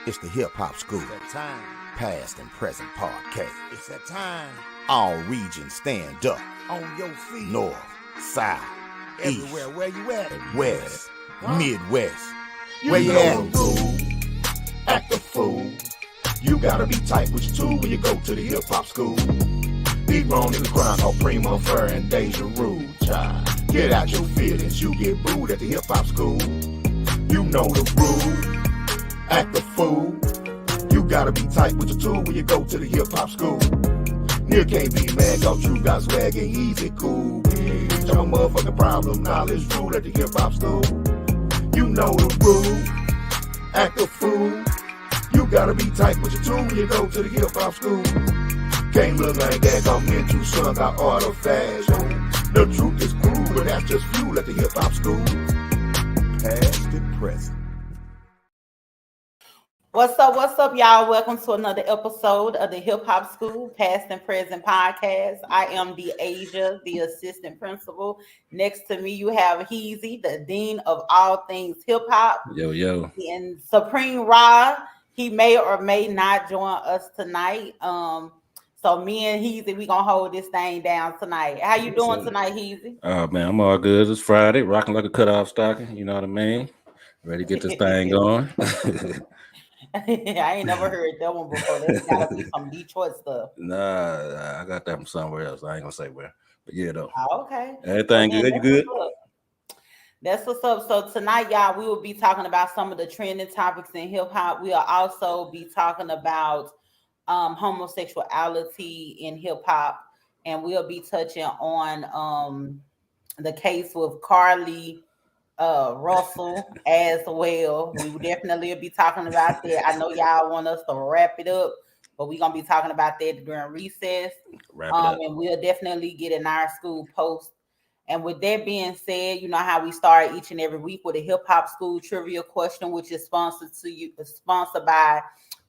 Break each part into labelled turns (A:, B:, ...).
A: It's the Hip-Hop School.
B: It's that time.
A: Past and present podcast.
B: It's that time.
A: All regions stand up.
B: On your feet.
A: North, South,
B: Everywhere.
A: East,
B: Where you at?
A: and West,
B: Huh?
A: Midwest.
B: Where you at?
A: Act a fool. You gotta be tight with your tool when you go to the Hip-Hop School. Big grown in the crime called Primo Fur and Deja Rude, child. Get out your feelings, you get booed at the Hip-Hop School. You know the rule. Act a fool. You gotta be tight with your tool when you go to the Hip-Hop School. Nigga can't be mad cause you got swag and easy cool. Bitch, I'm a motherfucking problem, knowledge rule at the Hip-Hop School. You know the rule. Act a fool. You gotta be tight with your tool when you go to the Hip-Hop School. Can't look like that, I'm into son, got artifacts. The truth is cruel, but that's just fuel at the Hip-Hop School. Past and present.
C: What's up, y'all? Welcome to another episode of the Hip-Hop School Past and Present podcast. I am Asia, the assistant principal. Next to me, you have Heezy, the dean of all things hip-hop.
D: Yo.
C: And Supreme Ra, he may or may not join us tonight. So me and Heezy, we gonna hold this thing down tonight. How you doing tonight, Heezy?
D: Oh man, I'm all good. It's Friday, rocking like a cutoff stocking. You know what I mean? Ready to get this thing going.
C: I ain't never heard that one before. That's gotta be some Detroit stuff.
D: Nah, I got that from somewhere else. I ain't gonna say where, but yeah, though.
C: Oh, okay.
D: Everything good? You good?
C: That's what's up. So tonight, y'all, we will be talking about some of the trending topics in hip hop. We'll also be talking about homosexuality in hip hop, and we'll be touching on the case with Carly Russell as well. We will definitely be talking about that. I know y'all want us to wrap it up, but we're gonna be talking about that during recess. And we'll definitely get in our school post. And with that being said, you know how we start each and every week with a hip hop school trivia question, which is sponsored by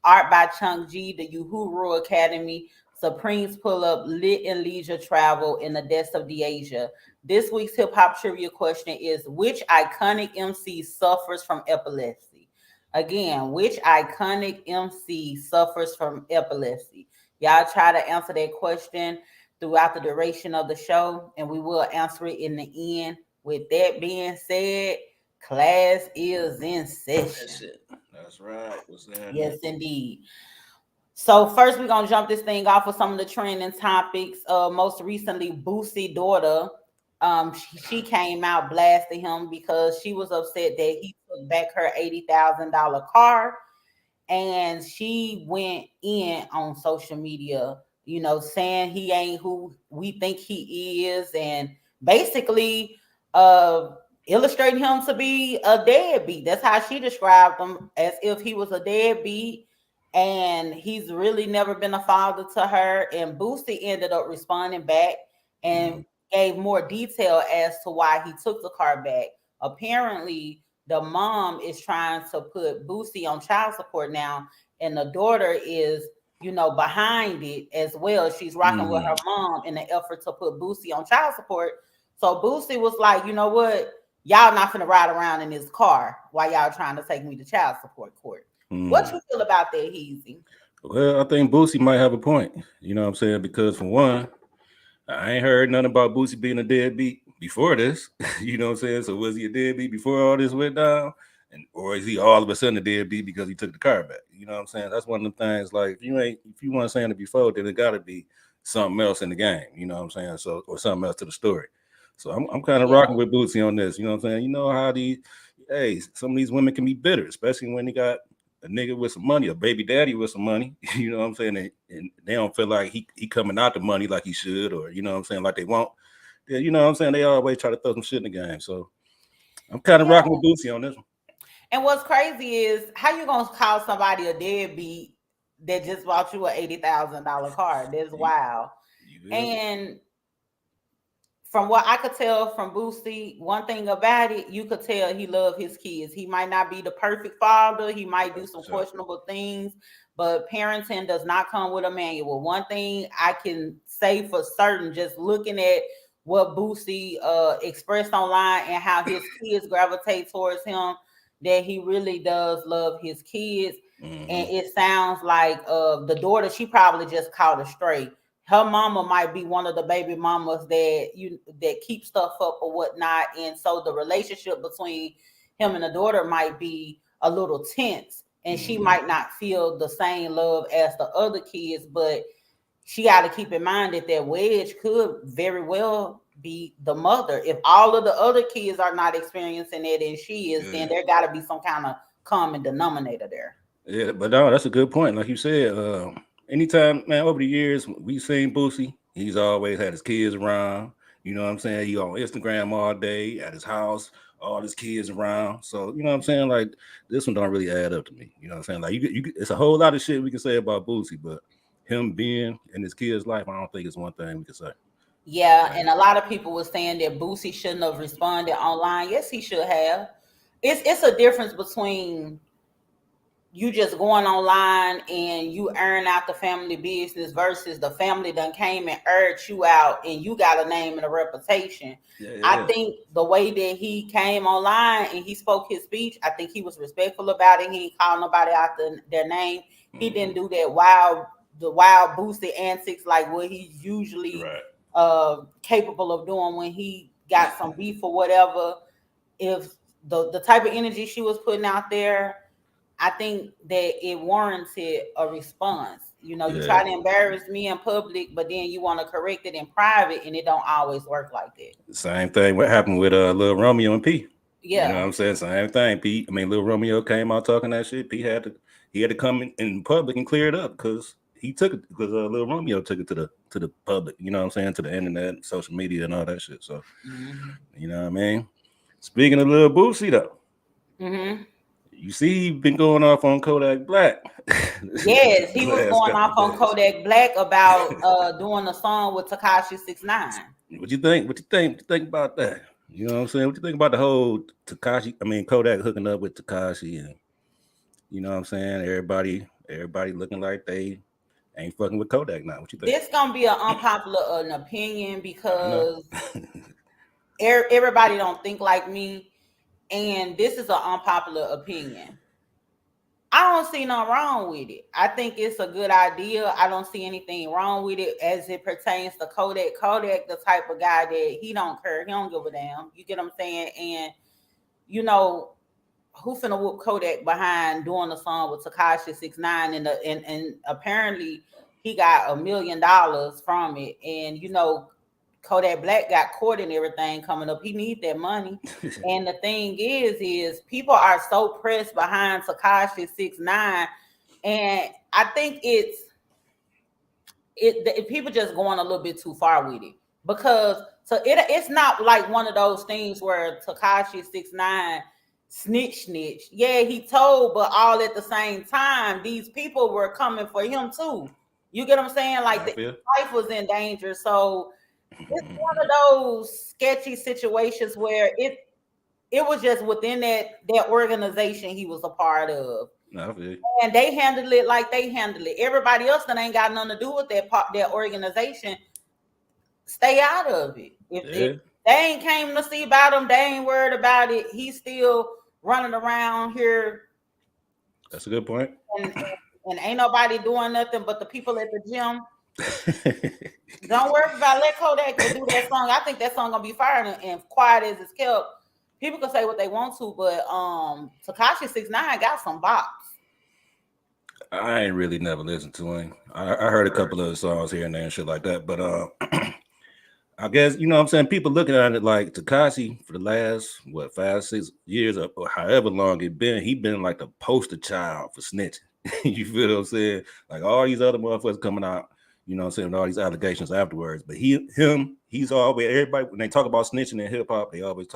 C: Art by Chunk G, the Uhuru Academy, Supreme's Pull Up, Lit and Leisure Travel, and the Deaths of Deasia. This week's hip hop trivia question is: which iconic MC suffers from epilepsy? Again, which iconic MC suffers from epilepsy? Y'all try to answer that question throughout the duration of the show, and we will answer it in the end. With that being said, class is in session.
D: That's right. What's that?
C: Yes, indeed. So first, we're gonna jump this thing off with some of the trending topics. Most recently, Boosie daughter, she came out blasting him because she was upset that he took back her $80,000 car, and she went in on social media, you know, saying he ain't who we think he is, and basically illustrating him to be a deadbeat. That's how she described him, as if he was a deadbeat, and he's really never been a father to her. And Boosie ended up responding back and gave more detail as to why he took the car back. Apparently, the mom is trying to put Boosie on child support now, and the daughter is, you know, behind it as well. She's rocking with her mom in the effort to put Boosie on child support. So Boosie was like, you know what? Y'all not finna ride around in this car while y'all trying to take me to child support court. What you feel about that, Heezy?
D: Well, I think Boosie might have a point. You know what I'm saying? Because for one, I ain't heard nothing about Boosie being a deadbeat before this. You know what I'm saying? So was he a deadbeat before all this went down? Or is he all of a sudden a deadbeat because he took the car back? You know what I'm saying? That's one of the things. Like, if you weren't saying it before, then it got to be something else in the game. You know what I'm saying? So, or something else to the story. So I'm kind of rocking with Boosie on this. You know what I'm saying? You know how some of these women can be bitter, especially when they got a nigga with some money, a baby daddy with some money. You know what I'm saying? And they don't feel like he coming out the money like he should, or you know what I'm saying, like they won't. Yeah, you know what I'm saying? They always try to throw some shit in the game. So I'm kind of rocking with Boosie on this one.
C: And what's crazy is how you gonna call somebody a deadbeat that just bought you an $80,000 car? That's wild. And from what I could tell from Boosie, one thing about it, you could tell he loved his kids. He might not be the perfect father. He might do some questionable things, but parenting does not come with a manual. One thing I can say for certain, just looking at what Boosie expressed online and how his kids gravitate towards him, that he really does love his kids.
D: Mhm.
C: And it sounds like the daughter, she probably just caught a stray. Her mama might be one of the baby mamas that keep stuff up or whatnot. And so the relationship between him and the daughter might be a little tense, and she might not feel the same love as the other kids. But she got to keep in mind that wedge could very well be the mother. If all of the other kids are not experiencing it and she is, then there got to be some kind of common denominator there.
D: Yeah, but no, that's a good point. Like you said, anytime, man, over the years, we've seen Boosie. He's always had his kids around. You know what I'm saying? He on Instagram all day at his house, all his kids around. So, you know what I'm saying? Like, this one don't really add up to me. You know what I'm saying? Like, it's a whole lot of shit we can say about Boosie, but him being in his kid's life, I don't think it's one thing we can say.
C: Yeah, and a lot of people were saying that Boosie shouldn't have responded online. Yes, he should have. It's a difference between you just going online and you earn out the family business versus the family done came and urged you out and you got a name and a reputation.
D: Yeah.
C: I think the way that he came online and he spoke his speech, I think he was respectful about it. He ain't called nobody out their name. He didn't do that wild Boosie antics like what he's usually capable of doing when he got some beef or whatever. If the type of energy she was putting out there, I think that it warranted a response. You know, you try to embarrass me in public, but then you want to correct it in private, and it don't always work like that.
D: Same thing. What happened with Lil Romeo and P?
C: Yeah,
D: you know what I'm saying? Same thing. P. I mean, Lil Romeo came out talking that shit. P had to come in public and clear it up because he took it because Lil Romeo took it to the public. You know what I'm saying? To the internet, social media, and all that shit. So, you know what I mean? Speaking of Lil Boosie though. You see, he been going off on Kodak Black.
C: Yes, he was going off on Kodak Black about doing a song with Tekashi 6ix9ine.
D: What you think? What you think about that? You know what I'm saying? What you think about the whole Kodak hooking up with Tekashi, and you know what I'm saying? Everybody looking like they ain't fucking with Kodak now. What you think?
C: This gonna be an unpopular opinion because everybody don't think like me. And this is an unpopular opinion. I don't see nothing wrong with it. I think it's a good idea. I don't see anything wrong with it as it pertains to Kodak. Kodak, the type of guy that he don't care. He don't give a damn. You get what I'm saying? And, you know, who finna whoop Kodak behind doing a song with Tekashi 6ix9ine and apparently he got $1 million from it. And, you know, Kodak Black got court and everything coming up. He needs that money. And the thing is people are so pressed behind Tekashi 6ix9ine, and I think people just going a little bit too far with it because it's not like one of those things where Tekashi 6ix9ine snitch. Yeah, he told, but all at the same time, these people were coming for him too. You get what I'm saying? Like the life was in danger, so. It's one of those sketchy situations where it was just within that organization he was a part of. And they handled it like they handled it. Everybody else that ain't got nothing to do with that organization, stay out of it. If they ain't came to see about him, they ain't worried about it. He's still running around here.
D: That's a good point.
C: And ain't nobody doing nothing but the people at the gym. Don't worry about let Kodak do that song. I think that song gonna be fire and quiet as it's kept. People can say what they want to, but Tekashi 6ix9ine got some bops.
D: I ain't really never listened to him. I heard a couple of songs here and there and shit like that, but I guess you know what I'm saying. People looking at it like Tekashi for the last 5-6 years or however long it been. He been like the poster child for snitching. You feel what I'm saying? Like all these other motherfuckers coming out. You know what I'm saying? All these allegations afterwards. But he's always, everybody, when they talk about snitching in hip hop, they always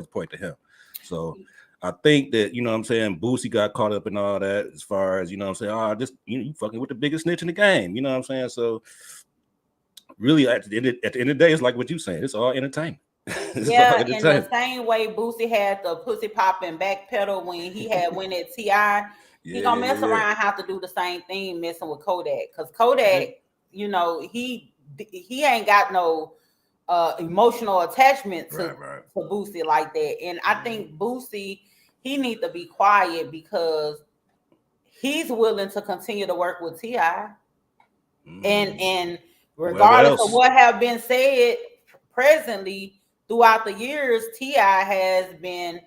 D: point to him. So I think that, you know what I'm saying, Boosie got caught up in all that as far as, you know what I'm saying, you fucking with the biggest snitch in the game. You know what I'm saying? So really at the end of the day, it's like what you're saying. It's all entertainment.
C: In the same way Boosie had the pussy popping back pedal when he had went at T.I., he gonna mess around and have to do the same thing messing with Kodak. Because Kodak, you know, he ain't got no emotional attachment to Boosie like that. And I think Boosie he need to be quiet because he's willing to continue to work with T.I. And
D: Whoever
C: regardless of
D: else.
C: what have been said presently throughout the years, T.I. has been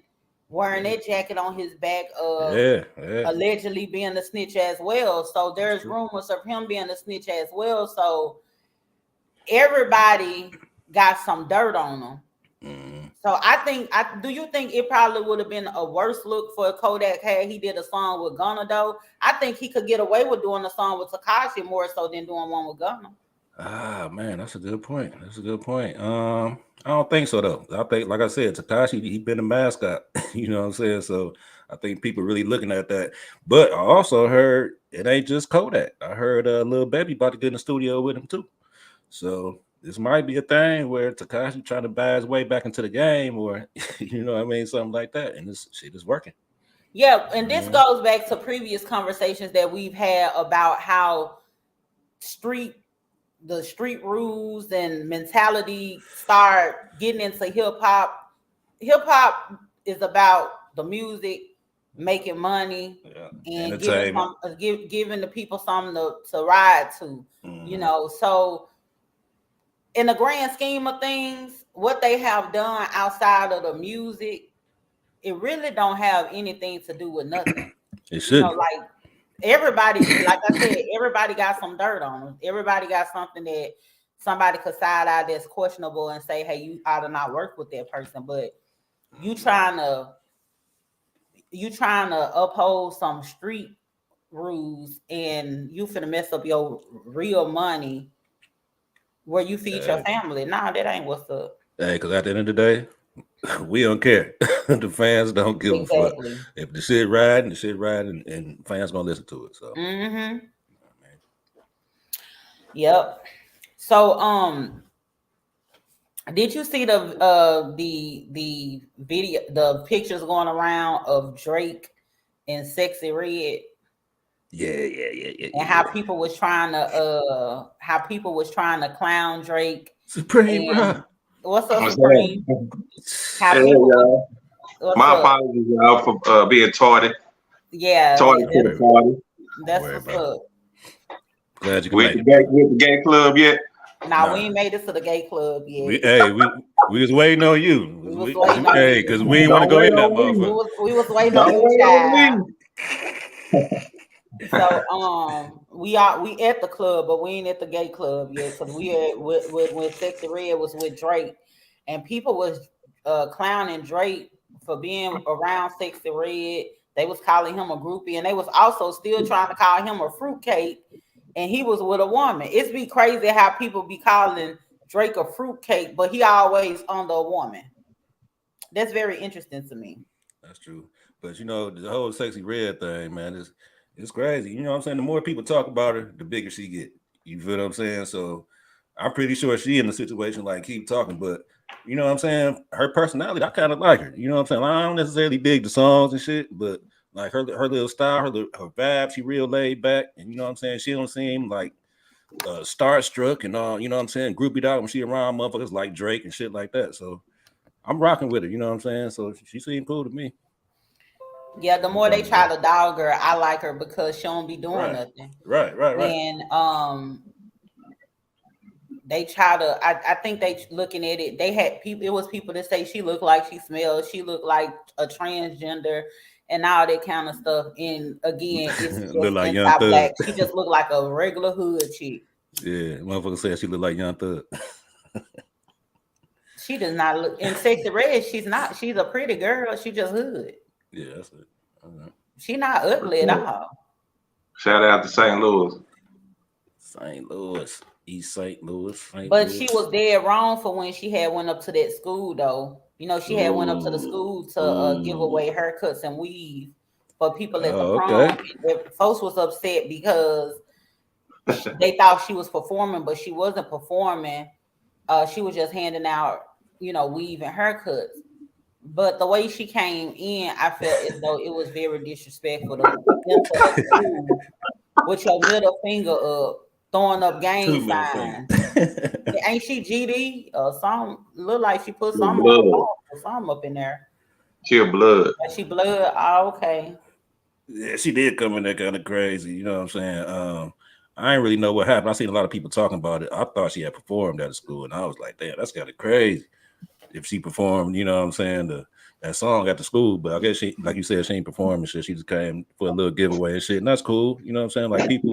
C: wearing that jacket on his back of allegedly being a snitch as well. So there's rumors of him being a snitch as well. So everybody got some dirt on him. So do you think it probably would have been a worse look for Kodak had he did a song with Gunna though? I think he could get away with doing a song with Tekashi more so than doing one with Gunna.
D: Ah, man, that's a good point. I don't think so though. I think, like I said, Tekashi, he been a mascot. You know what I'm saying? So I think people really looking at that. But I also heard it ain't just Kodak. I heard Lil Baby about to get in the studio with him too. So this might be a thing where Tekashi trying to buy his way back into the game, or you know what I mean, something like that. And this shit is working.
C: Yeah, and this goes back to previous conversations that we've had about how the street rules and mentality start getting into hip hop. Hip hop is about the music, making money, and giving the people something to ride to. You know, so in the grand scheme of things, what they have done outside of the music, it really don't have anything to do with nothing.
D: It should.
C: You know, like everybody, like I said, everybody got some dirt on them. Everybody got something that somebody could side out that's questionable and say, hey, you ought to not work with that person. But you trying to uphold some street rules and you finna mess up your real money where you feed your family. Nah, that ain't what's up.
D: Hey, because at the end of the day, we don't care. The fans don't give a fuck. If the shit riding, and fans gonna listen to it. So
C: Yep. So did you see the video, the pictures going around of Drake and Sexxy Red?
D: Yeah.
C: And how people was trying to clown Drake.
D: Supreme, bro.
C: What's up, Supreme?
E: Hey, y'all. My apologies, y'all, for being tardy.
C: Yeah,
E: tardy to the party.
C: That's what's up.
D: Glad you can
E: with the gay club yet?
C: Nah, we ain't made it to the gay club yet.
D: We was waiting on you. Because we ain't want to go in that motherfucker.
C: We was waiting on you, child. So we at the club, but we ain't at the gay club yet. Because we had when Sexxy Red was with Drake, and people was clowning Drake for being around Sexxy Red. They was calling him a groupie, and they was also still trying to call him a fruitcake. And he was with a woman. It's be crazy how people be calling Drake a fruitcake, but he always under a woman. That's very interesting to me.
D: That's true. But you know, the whole Sexxy Red thing, man, it's crazy. You know what I'm saying? The more people talk about her, the bigger she get. You feel what I'm saying? So I'm pretty sure she in a situation like keep talking, but you know what I'm saying? Her personality, I kind of like her. You know what I'm saying? I don't necessarily dig the songs and shit, but like her little style, her vibe, she real laid back, and you know what I'm saying? She don't seem like starstruck and all, you know what I'm saying? Groupied out when she around motherfuckers like Drake and shit like that. So I'm rocking with her, you know what I'm saying? So she seemed cool to me.
C: Yeah, the more they try to dog her, I like her because she don't be doing nothing.
D: Right.
C: And they try to. I think they looking at it. They had people. It was people that say she looked like she smelled. She looked like a transgender and all that kind of stuff. And again, it's just
D: like
C: Black. She just looked like a regular hood chick.
D: Yeah, motherfucker said she looked like Young Thug.
C: She does not look. In Sexxy Red, she's not. She's a pretty girl. She just hood.
D: Yeah, that's it.
C: She not ugly at all.
E: Shout out to St. Louis.
D: St. Louis. East St. Louis.
C: But she was dead wrong for when she had went up to that school though. You know, she had went up to the school to give away haircuts and weave for people at the prom. Okay. Folks was upset because they thought she was performing, but she wasn't performing. She was just handing out, you know, weave and haircuts. But the way she came in, I felt as though it was very disrespectful to enter the school with your middle finger up, throwing up gang signs. Ain't she GD or something? Look like she put something up in there.
E: She a blood.
C: She blood. Oh, okay.
D: Yeah, she did come in there kind of crazy. You know what I'm saying? I didn't really know what happened. I seen a lot of people talking about it. I thought she had performed at a school, and I was like, damn, that's kind of crazy. If she performed, you know what I'm saying, that song at the school, but I guess she, like you said, she ain't performing shit. She just came for a little giveaway and shit, and that's cool. You know what I'm saying? Like people,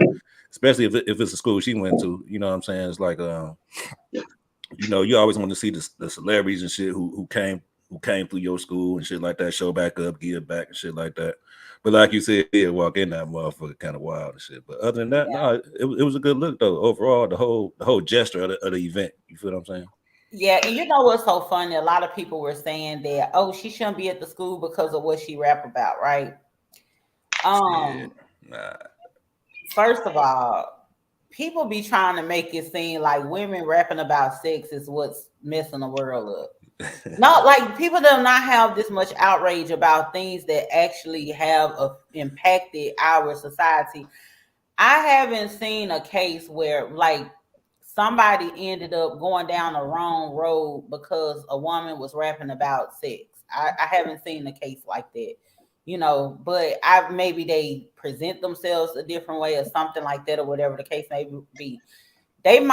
D: especially if it's a school she went to, you know what I'm saying? It's like, you know, you always want to see the celebrities and shit who came through your school and shit like that, show back up, give back and shit like that. But like you said, yeah, walk in that motherfucker kind of wild and shit. But other than that, no, it was a good look though. Overall, the whole gesture of the event. You feel what I'm saying?
C: Yeah, and you know what's so funny? A lot of people were saying that, oh, she shouldn't be at the school because of what she rap about, right?
D: Yeah, nah.
C: First of all, people be trying to make it seem like women rapping about sex is what's messing the world up. Not like people do not have this much outrage about things that actually have impacted our society. I haven't seen a case where like somebody ended up going down the wrong road because a woman was rapping about sex. I haven't seen a case like that, you know, but maybe they present themselves a different way or something like that, or whatever the case may be. If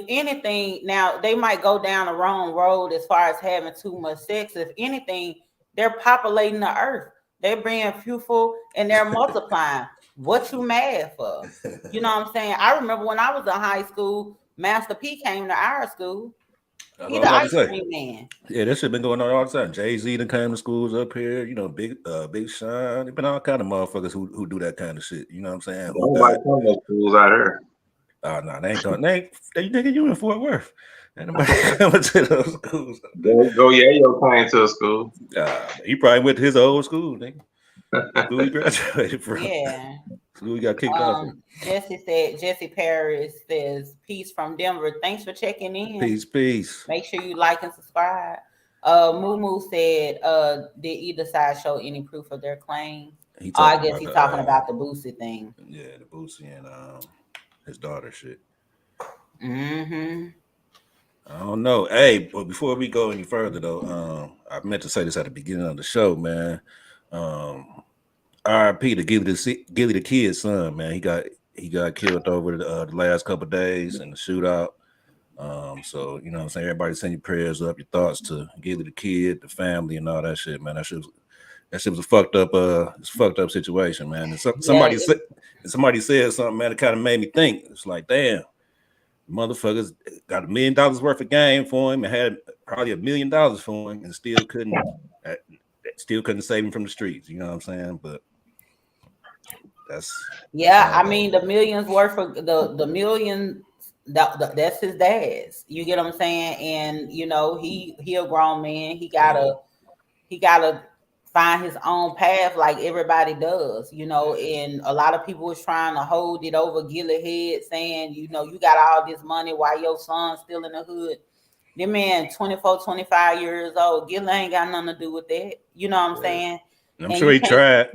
C: anything, now they might go down the wrong road as far as having too much sex. If anything, they're populating the earth. They're being fruitful and they're multiplying. What you mad for? You know what I'm saying? I remember when I was in high school, Master P came to our school. He the ice cream man.
D: Yeah, that shit been going on all the time. Jay-Z done came to schools up here, you know, Big Sean. There been all kind of motherfuckers who do that kind of shit. You know what I'm saying?
E: Nobody come to schools out here.
D: Oh no, they ain't going. They nigga, you in Fort Worth. Ain't nobody coming to those schools.
E: Go Yayo came to a school.
D: He probably went to his old school, nigga. School he graduated from.
C: Yeah.
D: School he got kicked off from.
C: Jesse Paris says, peace from Denver. Thanks for checking in.
D: Peace.
C: Make sure you like and subscribe. Moo said, did either side show any proof of their claim? I guess he's talking about the Boosie thing.
D: Yeah, the Boosie and his daughter shit.
C: Mm-hmm.
D: I don't know. Hey, but before we go any further though, I meant to say this at the beginning of the show, man. R.I.P. to Gilly the kid's son, man. He got killed over the last couple of days in the shootout. So you know what I'm saying, everybody send your prayers up, your thoughts to Gilly the kid, the family, and all that shit, man. That shit was a fucked up situation, man. And somebody said something, man, that kind of made me think. It's like, damn, motherfuckers got $1 million worth of game for him and had probably $1 million for him and still couldn't save him from the streets. You know what I'm saying? But that's
C: I mean, the millions worth of the million. That's his dad's. You get what I'm saying? And you know, he a grown man. He gotta find his own path like everybody does, you know. And a lot of people was trying to hold it over Gilly head, saying, you know, you got all this money while your son's still in the hood. The man 24, 25 years old. Gilly ain't got nothing to do with that. You know what I'm saying?
D: I'm sure he tried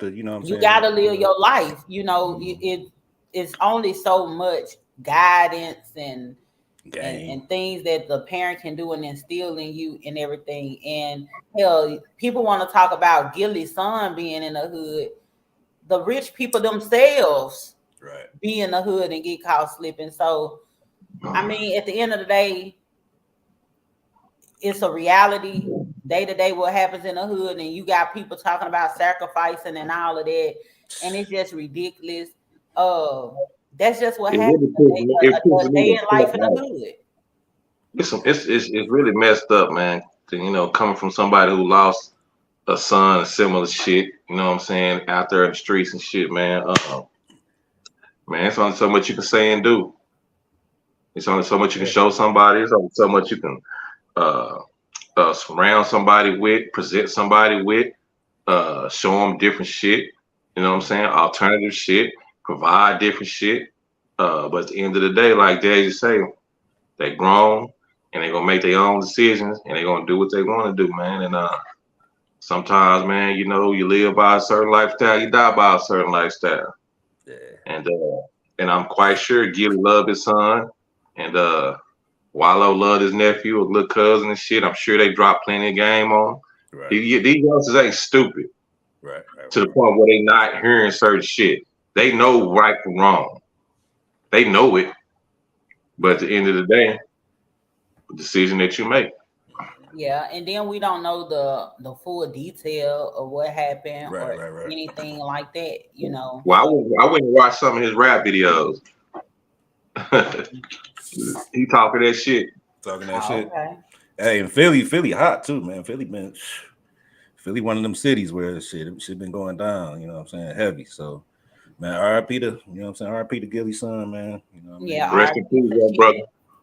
D: to, you know what I'm saying?
C: You gotta live your life. You know, it's only so much guidance and things that the parent can do and instill in you and everything. And hell, people want to talk about Gilly's son being in the hood. The rich people themselves be in the hood and get caught slipping. So, I mean, at the end of the day, it's a reality, day to day, what happens in the hood. And you got people talking about sacrificing and all of that. And it's just ridiculous. That's just what happens. A day in life in the hood.
E: It's really messed up, man. You know, coming from somebody who lost a son and similar shit, you know what I'm saying, out there in the streets and shit, man. Man, it's only so much you can say and do. It's only so much you can show somebody. It's only so much you can surround somebody with, present somebody with, show them different shit. You know what I'm saying? Alternative shit, provide different shit. But at the end of the day, like Dad say, they grown and they're gonna make their own decisions and they're gonna do what they want to do, man. And sometimes, man, you know, you live by a certain lifestyle, you die by a certain lifestyle. Yeah. And I'm quite sure Gilly loved his son, and Wallow loved his nephew, a little cousin and shit. I'm sure they dropped plenty of game on him.
D: Right.
E: These youngsters ain't stupid
D: Right.
E: to the point where they not hearing certain shit. They know right from wrong. They know it. But at the end of the day, the decision that you make.
C: Yeah, and then we don't know the full detail of what happened or anything like that, you know.
E: Well, I went and watched some of his rap videos. He talking that shit.
D: Shit. Okay. Hey, and Philly hot too, man. Philly one of them cities where shit been going down, you know what I'm saying, heavy. So, man, RIP to, you know what I'm saying, RIP to Gilly's son, man. You know what I mean?
C: Yeah,
E: rest in peace, brother.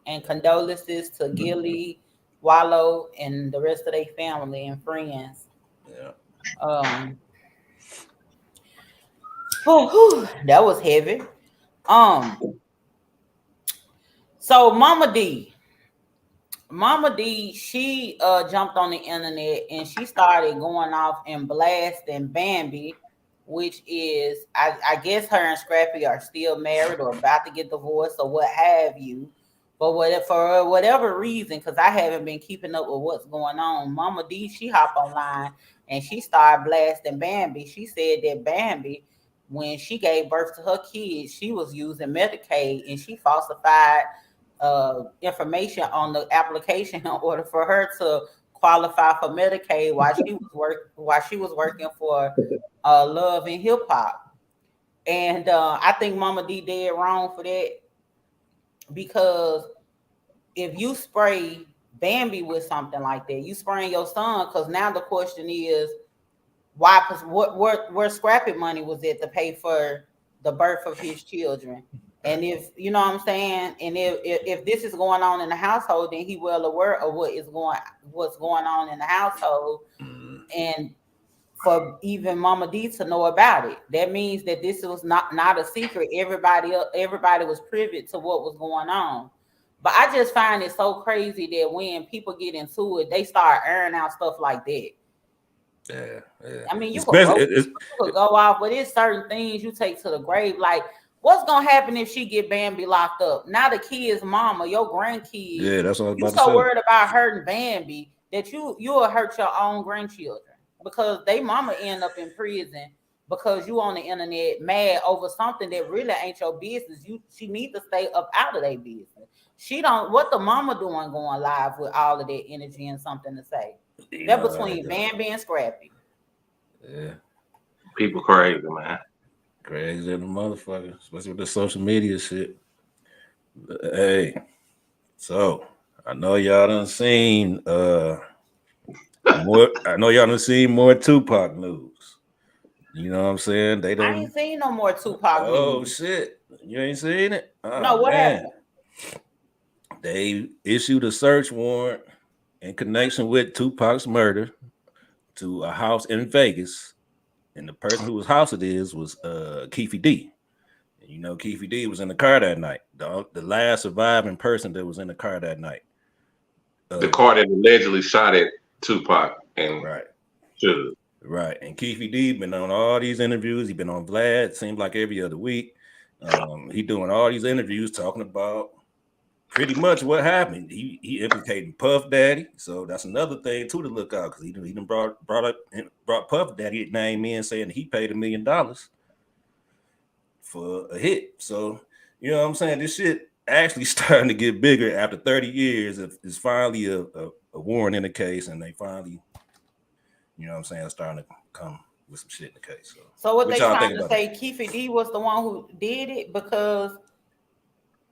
C: And condolences to Gilly, Wallow, and the rest of their family and friends.
D: Yeah.
C: That was heavy. So Mama D, she jumped on the internet and she started going off and blasting Bambi, which is I guess her and Scrappy are still married or about to get divorced or what have you. But for whatever reason, because I haven't been keeping up with what's going on, Mama D, she hopped online and she started blasting Bambi. She said that Bambi, when she gave birth to her kids, she was using Medicaid and she falsified information on the application in order for her to qualify for Medicaid while she was working for Love in Hip-Hop. And I think Mama D did wrong for that, because if you spray Bambi with something like that, you spraying your son, because now the question is why, where Scrappy money was it to pay for the birth of his children. And if you know what I'm saying, and if this is going on in the household, then he well aware of what's going on in the household. And for even Mama D to know about it, that means that this was not a secret. Everybody was privy to what was going on. But I just find it so crazy that when people get into it, they start airing out stuff like that.
D: Yeah.
C: I mean, you could go off, but there's certain things you take to the grave. Like, what's gonna happen if she get Bambi locked up? Now the kid's mama, your grandkids.
D: Yeah, that's what I was about to say.
C: You're so worried about hurting Bambi that you'll hurt your own grandchildren, because they mama end up in prison because you on the internet mad over something that really ain't your business. She need to stay up out of their business. She don't. What the mama doing going live with all of that energy and something to say? That between Bambi and Scrappy.
D: Yeah.
E: People crazy, man.
D: Crazy than a motherfucker, especially with the social media shit. Hey, so I know y'all done seen more. I know y'all done seen more Tupac news. You know what I'm saying? I
C: ain't seen no more Tupac news.
D: Oh shit, you ain't seen it?
C: No, what happened?
D: They issued a search warrant in connection with Tupac's murder to a house in Vegas. And the person whose house it is was Keefy D. And you know, Keefy D was in the car that night. The last surviving person that was in the car that night.
E: The car that allegedly shot at Tupac and
D: Right. And Keefy D been on all these interviews. He been on Vlad, seems like every other week. He doing all these interviews talking about pretty much what happened. He implicating Puff Daddy, so that's another thing too to look out, because he done brought Puff Daddy name in, saying he paid $1 million for a hit. So you know what I'm saying, this shit actually starting to get bigger after 30 years. It's finally a warrant in the case, and they finally, you know what I'm saying, starting to come with some shit in the case.
C: So what they trying to say, Keefy D was the one who did it? Because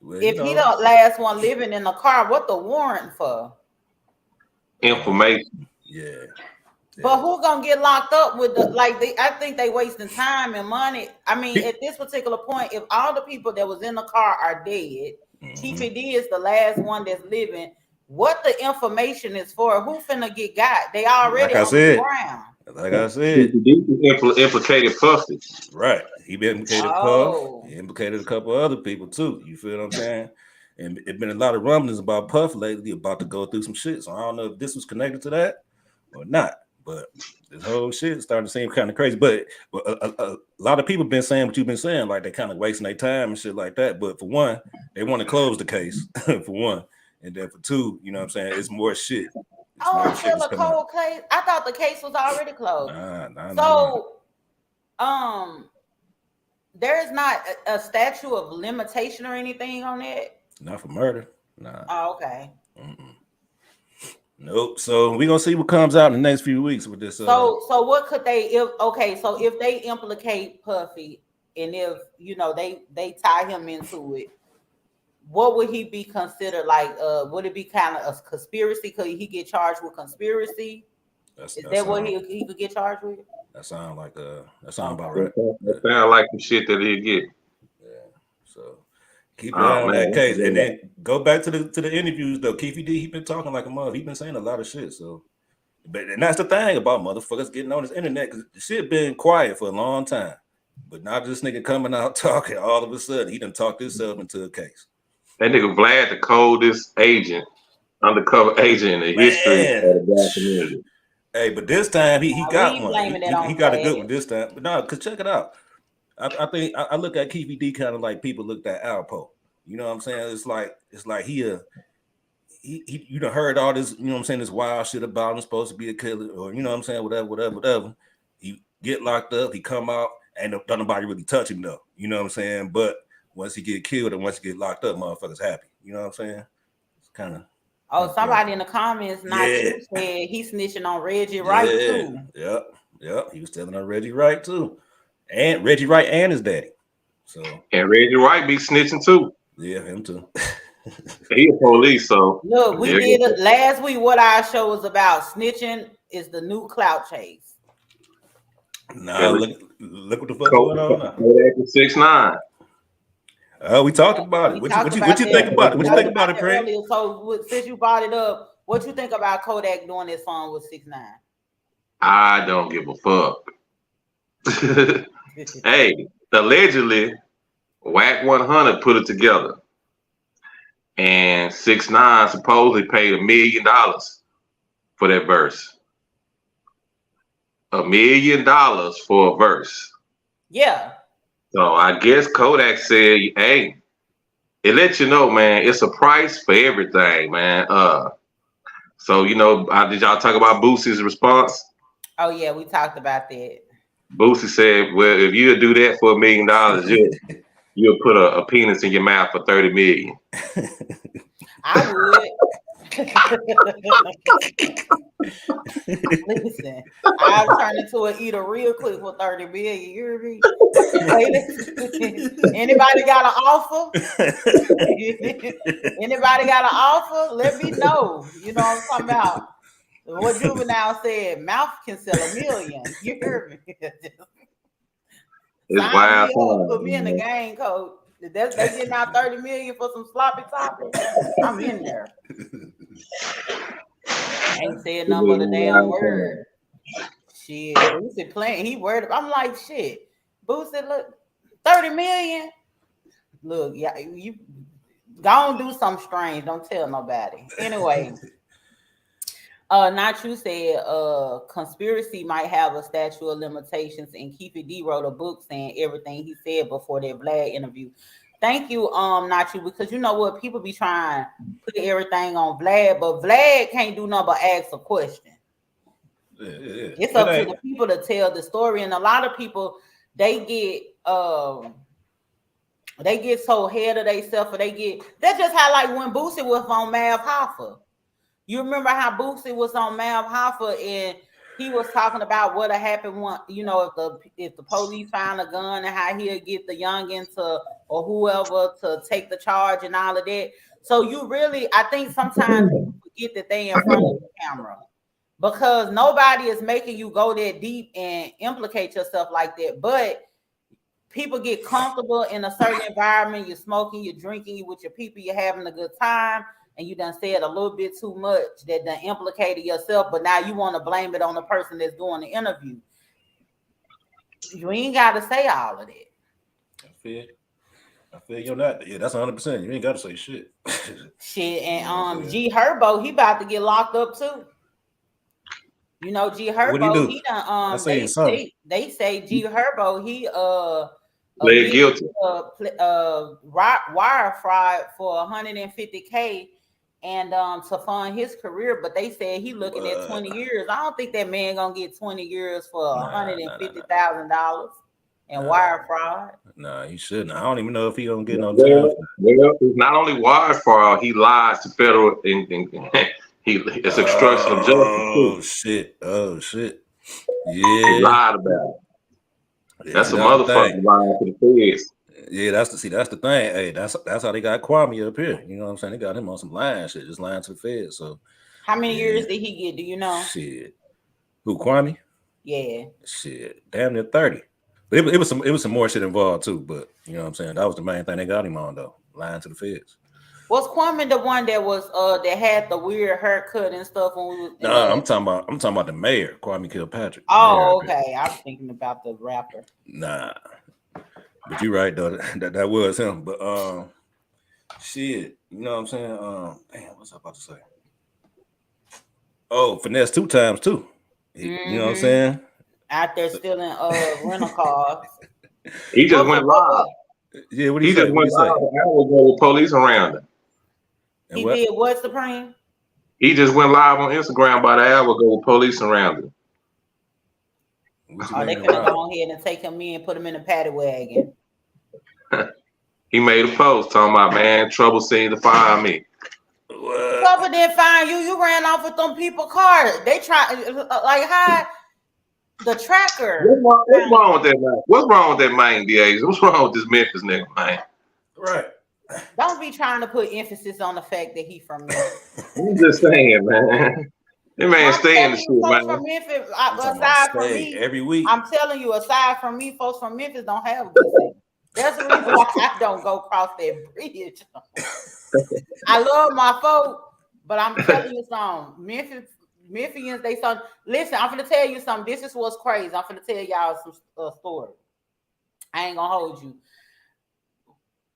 C: if he the last one living in the car, what the warrant for?
E: Information.
D: Yeah.
C: But who gonna get locked up with I think they wasting time and money. I mean, at this particular point, if all the people that was in the car are dead, Keefy D is the last one that's living. What the information is for? Who finna get got? They already on the ground.
D: Like I said,
E: implicated Puffy.
D: Right. He implicated Puff. He implicated a couple other people too. You feel what I'm saying? And it's been a lot of rumblings about Puff lately, about to go through some shit. So I don't know if this was connected to that or not. But this whole shit is starting to seem kind of crazy. But a lot of people been saying what you've been saying, like they kind of wasting their time and shit like that. But for one, they want to close the case. For one. And then for 2, you know what I'm saying, it's more shit.
C: Oh, it's still a cold case. I thought the case was already closed.
D: Nah.
C: So, there is not a statute of limitation or anything on that.
D: Not for murder. Nah.
C: Oh, okay.
D: Nope. So we're gonna see what comes out in the next few weeks with this.
C: So what could they so if they implicate Puffy and if they tie him into it, what would he be considered like? Would it be kind of a conspiracy? Could he get charged with conspiracy? Is that what he could get charged with?
D: That sound about right.
E: That sound like the shit that he'll get.
D: Yeah. So keep an eye on that case, and then go back to the interviews though. Keefy D, he been talking like a mother. He been saying a lot of shit. So, and that's the thing about motherfuckers getting on this internet, because the shit been quiet for a long time, but now this nigga coming out talking, all of a sudden he done talked himself into a case.
E: That nigga Vlad, the coldest undercover agent in the history of the black community.
D: Hey, but this time he got one. He got a good one this time. But no, cause check it out. I think I look at Keefy D kind of like people looked at Alpo. You know what I'm saying? It's like he you done heard all this, you know what I'm saying, this wild shit about him supposed to be a killer, or you know what I'm saying, whatever. He get locked up, he come out, and don't nobody really touch him though. You know what I'm saying? But once he get killed and once he get locked up, motherfuckers happy. You know what I'm saying? It's kind of.
C: Oh, somebody in the comments said he's snitching on Reggie Wright too.
D: Yep. He was telling on Reggie Wright too, and Reggie Wright and his daddy. So
E: and Reggie Wright be snitching too.
D: Yeah, him too.
E: He a police, so
C: look, we did it last week. What our show was about, snitching is the new clout chase.
D: Nah, look what the fuck going on now.
E: 6ix9ine.
D: We talked about it. What you think about it? What you think about it, Craig?
C: So since you brought it up, what you think about Kodak doing this song with 6ix9ine?
E: I don't give a fuck. Hey, allegedly, Whack 100 put it together, and 6ix9ine supposedly paid $1 million for that verse. $1 million for a verse.
C: Yeah. So
E: I guess Kodak said, hey, it lets you know, man, it's a price for everything, man. So, did y'all talk about Boosie's response?
C: Oh, yeah, we talked about that.
E: Boosie said, well, if you do that for $1 million, you'll put a penis in your mouth for $30 million.
C: I would. Listen, I'll turn into an eater real quick for $30 million. You hear me? Anybody got an offer? Anybody got an offer? Let me know. You know what I'm talking about? What Juvenile said, mouth can sell $1 million. You hear me?
E: It's wild.
C: Put me in the game, coach. They getting out $30 million for some sloppy topics. I'm in there. Ain't said nothing but a damn word. Shit, Boosie playing. He worried. I'm like, shit. Boosie, look, $30 million. Look, yeah, you go and do something strange. Don't tell nobody. Anyway, not you said conspiracy might have a statute of limitations, and Keefy D wrote a book saying everything he said before that Vlad interview. Thank you, not you, because you know what, people be trying to put everything on Vlad, but Vlad can't do nothing but ask a question. Yeah. It's up to the people to tell the story, and a lot of people they get so ahead of themselves, or that's just how, like when Boosie was on Mav Hoffa. You remember how Boosie was on Mav Hoffa and he was talking about what had happened when, if the police found a gun, and how he'll get the youngin or whoever to take the charge and all of that. So I think sometimes people forget that they in front of the camera, because nobody is making you go that deep and implicate yourself like that. But people get comfortable in a certain environment. You're smoking, you're drinking, you with your people, you're having a good time, and you done said a little bit too much that done implicated yourself, but now you want to blame it on the person that's doing the interview. You ain't got to say all of that.
D: I feel you're not. Yeah, that's 100%. You ain't got to say shit.
C: Shit, and G Herbo, he about to get locked up too. G Herbo, he done they say G Herbo, he
E: pled guilty.
C: Wire fraud for $150K and to fund his career. But they said he looking at 20 years. I don't think that man gonna get 20 years for $150,000 and wire fraud.
D: Nah, he shouldn't. I don't even know if he gonna get no
E: Well,
D: time.
E: it's not only wire fraud, he lies to federal it's obstruction of justice
D: Oh
E: too.
D: shit! Oh shit!
E: He
D: Yeah,
E: lied about it. That's
D: see,
E: a
D: that's the
E: motherfucker
D: thing.
E: lying to the feds.
D: Yeah, that's the thing. Hey, that's how they got Kwame up here. You know what I'm saying? They got him on some lying shit, just lying to the feds. So
C: How many
D: yeah,
C: years did he get? Do you know?
D: shit. Who Kwame?
C: Yeah.
D: Shit, damn near 30. But it was some more shit involved too. But you know what I'm saying? That was the main thing they got him on though, lying to the feds.
C: Was Kwame the one that was that had the weird haircut and stuff when we was in
D: Nah, I'm talking about the mayor, Kwame Kilpatrick.
C: Oh, okay. I was thinking about the rapper.
D: Nah. But you're right though. That was him. But shit, you know what I'm saying? Damn, what's I about to say? Oh, finesse 2 times too. You know what I'm saying?
C: Out there stealing rental cars.
E: He just went live.
D: Yeah, what
E: He just went live an hour ago with police around him.
C: He did what, Supreme?
E: He just went live on Instagram about an hour ago with police around him.
C: Oh, they could have gone ahead and take him in, put him in a paddy wagon.
E: He made a post talking about, man, trouble seemed to find me.
C: Trouble didn't find you. You ran off with them people cars. They try like hide the tracker.
E: What's wrong with that man? What's wrong with that man, DA? What's wrong with this Memphis nigga, man?
D: Right.
C: Don't be trying to put emphasis on the fact that he from Memphis.
E: I'm just saying, man. That man stay in the shit, man.
C: From Memphis, aside from me,
D: every week.
C: I'm telling you, aside from me, folks from Memphis don't have good. That's the reason why I don't go cross that bridge. I love my folk, but I'm telling you something. Memphians, they son. Listen, I'm gonna tell you something. This is what's crazy. I'm gonna tell y'all some story. I ain't gonna hold you.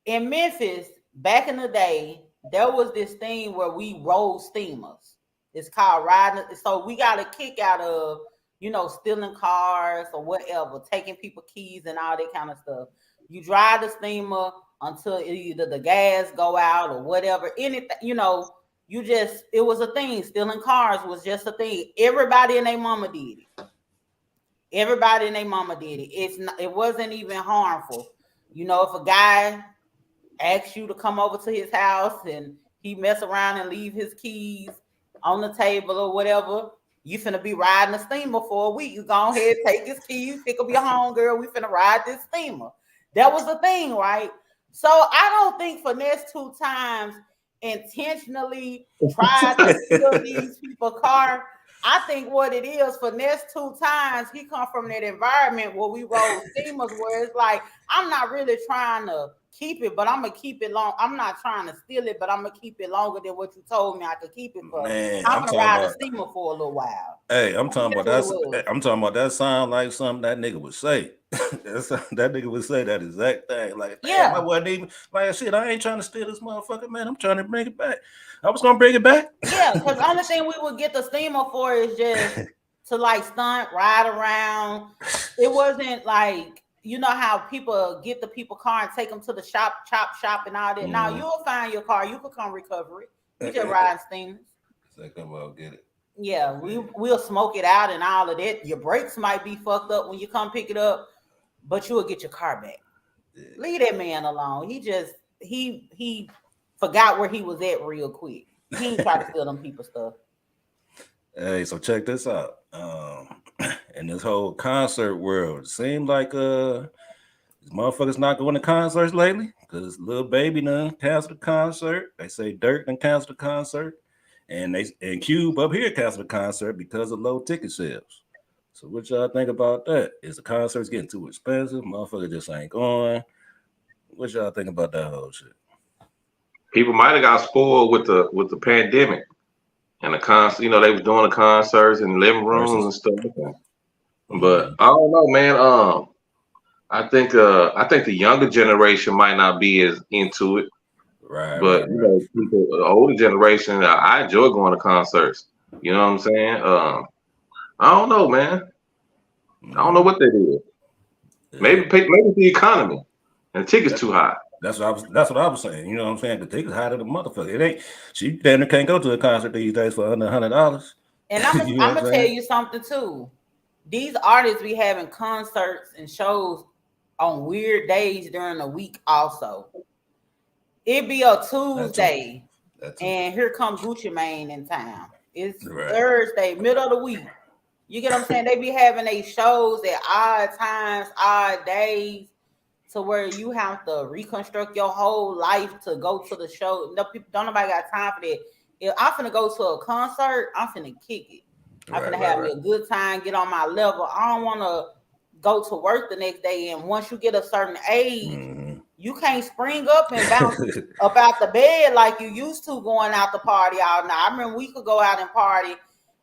C: In Memphis, back in the day, there was this thing where we rode steamers. It's called riding. So we got a kick out of, stealing cars or whatever, taking people keys and all that kind of stuff. You drive the steamer until either the gas go out or whatever. Anything, it was a thing. Stealing cars was just a thing. Everybody and their mama did it. Everybody and their mama did it. It wasn't even harmful. If a guy asks you to come over to his house and he mess around and leave his keys on the table or whatever, you finna be riding a steamer for a week. You go ahead, take his keys, pick up your home, girl. We finna ride this steamer. That was the thing, right? So I don't think Finesse 2 times intentionally tried to steal these people's car. I think what it is, Finesse 2 times, he come from that environment where we rode steamers where it's like, I'm not really trying to keep it, but I'm gonna keep it long. I'm not trying to steal it, but I'm gonna keep it longer than what you told me I could keep it for.
D: Man,
C: I'm gonna ride a steamer for a little while.
D: Hey, I'm talking about that sound like something that nigga would say. That nigga would say that exact thing. Like, damn, I wasn't even like shit. I ain't trying to steal this motherfucker, man. I'm trying to bring it back. I was gonna bring it back.
C: Yeah, because the only thing we would get the steamer for is just to like stunt, ride around. It wasn't like, you know how people get the people car and take them to the shop and all that. Now you'll find your car, you can come recover it. We just ride steamers.
D: So come on, get it.
C: Yeah, we'll smoke it out and all of that. Your brakes might be fucked up when you come pick it up, but you'll get your car back. Yeah. Leave that man alone. He forgot where he was at real quick. He ain't try to steal them people's stuff.
D: Hey, so check this out. In this whole concert world, it seems like these motherfuckers not going to concerts lately because Lil Baby done canceled the concert. They say Dirt done canceled the concert, and Cube up here canceled the concert because of low ticket sales. So what y'all think about that? Is the concerts getting too expensive? Motherfucker just ain't going. What y'all think about that whole shit?
E: People might have got spoiled with the pandemic and the concert. They was doing the concerts in living rooms and stuff like that. But I don't know, man. I think the younger generation might not be as into it.
D: Right.
E: But people, the older generation, I enjoy going to concerts. You know what I'm saying? I don't know, man. I don't know what they did. Maybe it's the economy and the tickets too high.
D: That's what I was saying. You know what I'm saying? The tickets higher than the motherfucker. It ain't. She damn near can't go to a concert these days for under $100.
C: And I'm
D: You know what
C: gonna tell you something too. These artists be having concerts and shows on weird days during the week. Also, it be a Tuesday, and here come Gucci Mane in town. It's Thursday, middle of the week. You get what I'm saying? They be having a shows at odd times, odd days, to where you have to reconstruct your whole life to go to the show. No people, don't nobody got time for that. If I'm finna go to a concert, I'm finna kick it. I'm finna have me a good time, get on my level. I don't want to go to work the next day. And once you get a certain age, you can't spring up and bounce up out the bed like you used to going out to party all night. I remember we could go out and party.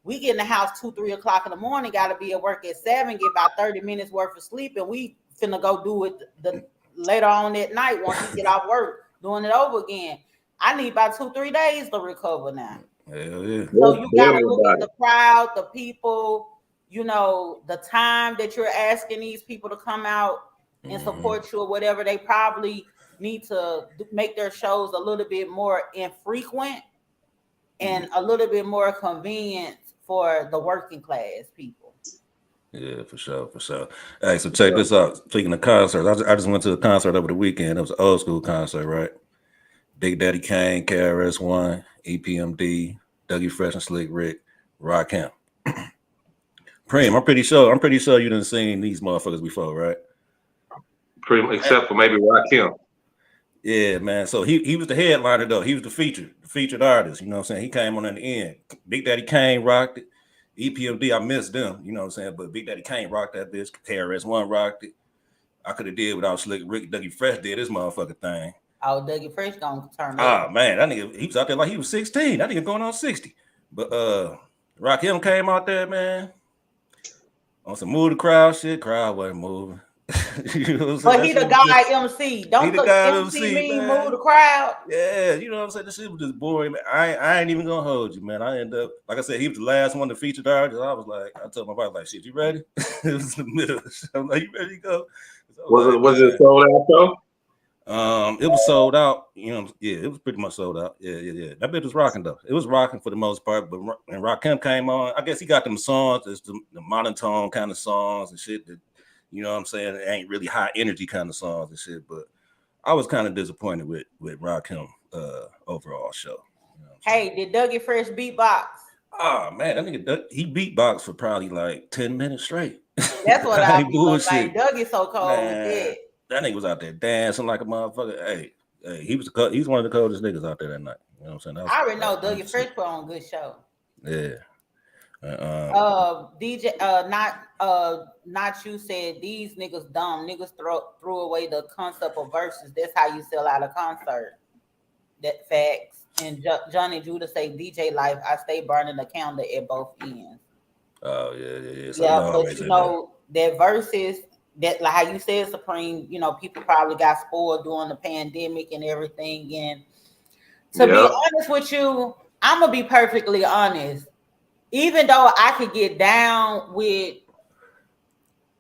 C: We get in the house 2, 3 o'clock in the morning, got to be at work at 7, get about 30 minutes worth of sleep, and we finna go do it the later on that night once we get off work, doing it over again. I need about 2, 3 days to recover now.
D: Hell yeah.
C: So you got to look at the crowd, the people, you know, the time that you're asking these people to come out and support you or whatever. They probably need to make their shows a little bit more infrequent and a little bit more convenient for the working class people.
D: Yeah, for sure. Hey, so check this out. Speaking of concerts, I just went to a concert over the weekend. It was an old school concert, right? Big Daddy Kane, KRS-One, EPMD, Dougie Fresh and Slick Rick, Rakim. Preem, I'm pretty sure you done seen these motherfuckers before, right?
E: Pretty, except for maybe Rakim.
D: Yeah, man. So he was the headliner though. He was the featured artist. You know what I'm saying? He came on in the end. Big Daddy Kane rocked it. EPMD, I missed them. You know what I'm saying? But Big Daddy Kane rocked that bitch. KRS-One rocked it. I could have did without Slick Rick. Dougie Fresh did this motherfucking thing.
C: Oh, Dougie Fresh gonna turn up.
D: Oh man, that nigga, he was out there like he was 16. That nigga going on 60. But Rakim came out there, man, on some move the crowd shit. Crowd wasn't moving. You know what
C: but he the guy MC. Don't the MC mean move the crowd?
D: Yeah, you know what I'm saying? This shit was just boring. Man. I ain't even gonna hold you, man. I end up, like I said, he was the last one to feature the artist. I was like, I told my wife, like, shit, you ready? It was in the middle of the show. I'm like, you ready to go?
E: Was it sold out though?
D: It was sold out. You know, yeah, it was pretty much sold out. Yeah. That bitch was rocking though. It was rocking for the most part. But when Rakim came on, I guess he got them songs. It's the monotone kind of songs and shit that, you know what I'm saying, it ain't really high energy kind of songs and shit. But I was kind of disappointed with Rakim overall show. You know
C: hey, did Dougie Fresh beatbox?
D: Oh man, that nigga he beatboxed for probably like 10 minutes straight.
C: That's what I mean. Like Dougie's so cold with it.
D: That nigga was out there dancing like a motherfucker. Hey, he's one of the coldest niggas out there that night. You know what I'm saying?
C: I already know Dougie Fresh put on a good show.
D: Yeah.
C: DJ, not you said these niggas dumb. Niggas threw away the concept of verses. That's how you sell out a concert. That facts. And Johnny Judah say DJ life. I stay burning the candle at both ends.
D: Oh yeah. So
C: yeah, but you know that verses. That like how you said, Supreme, you know, people probably got spoiled during the pandemic and everything. And to be honest with you, I'm gonna be perfectly honest. Even though I could get down with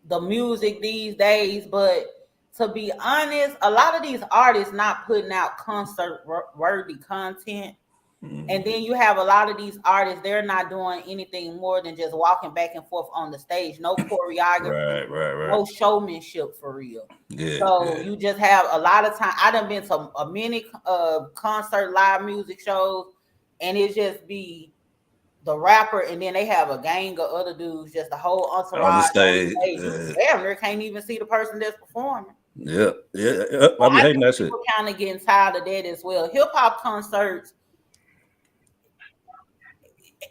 C: the music these days, but to be honest, a lot of these artists not putting out concert-worthy content. And then you have a lot of these artists, they're not doing anything more than just walking back and forth on the stage. No choreography,
D: right.
C: No showmanship for real. You just have a lot of time. I done been to a many concert live music shows, and it just be the rapper, and then they have a gang of other dudes, just the whole entourage on the stage. Damn, they can't even see the person that's performing.
D: Yeah. I be hating that shit.
C: Kind of getting tired of that as well. Hip hop concerts,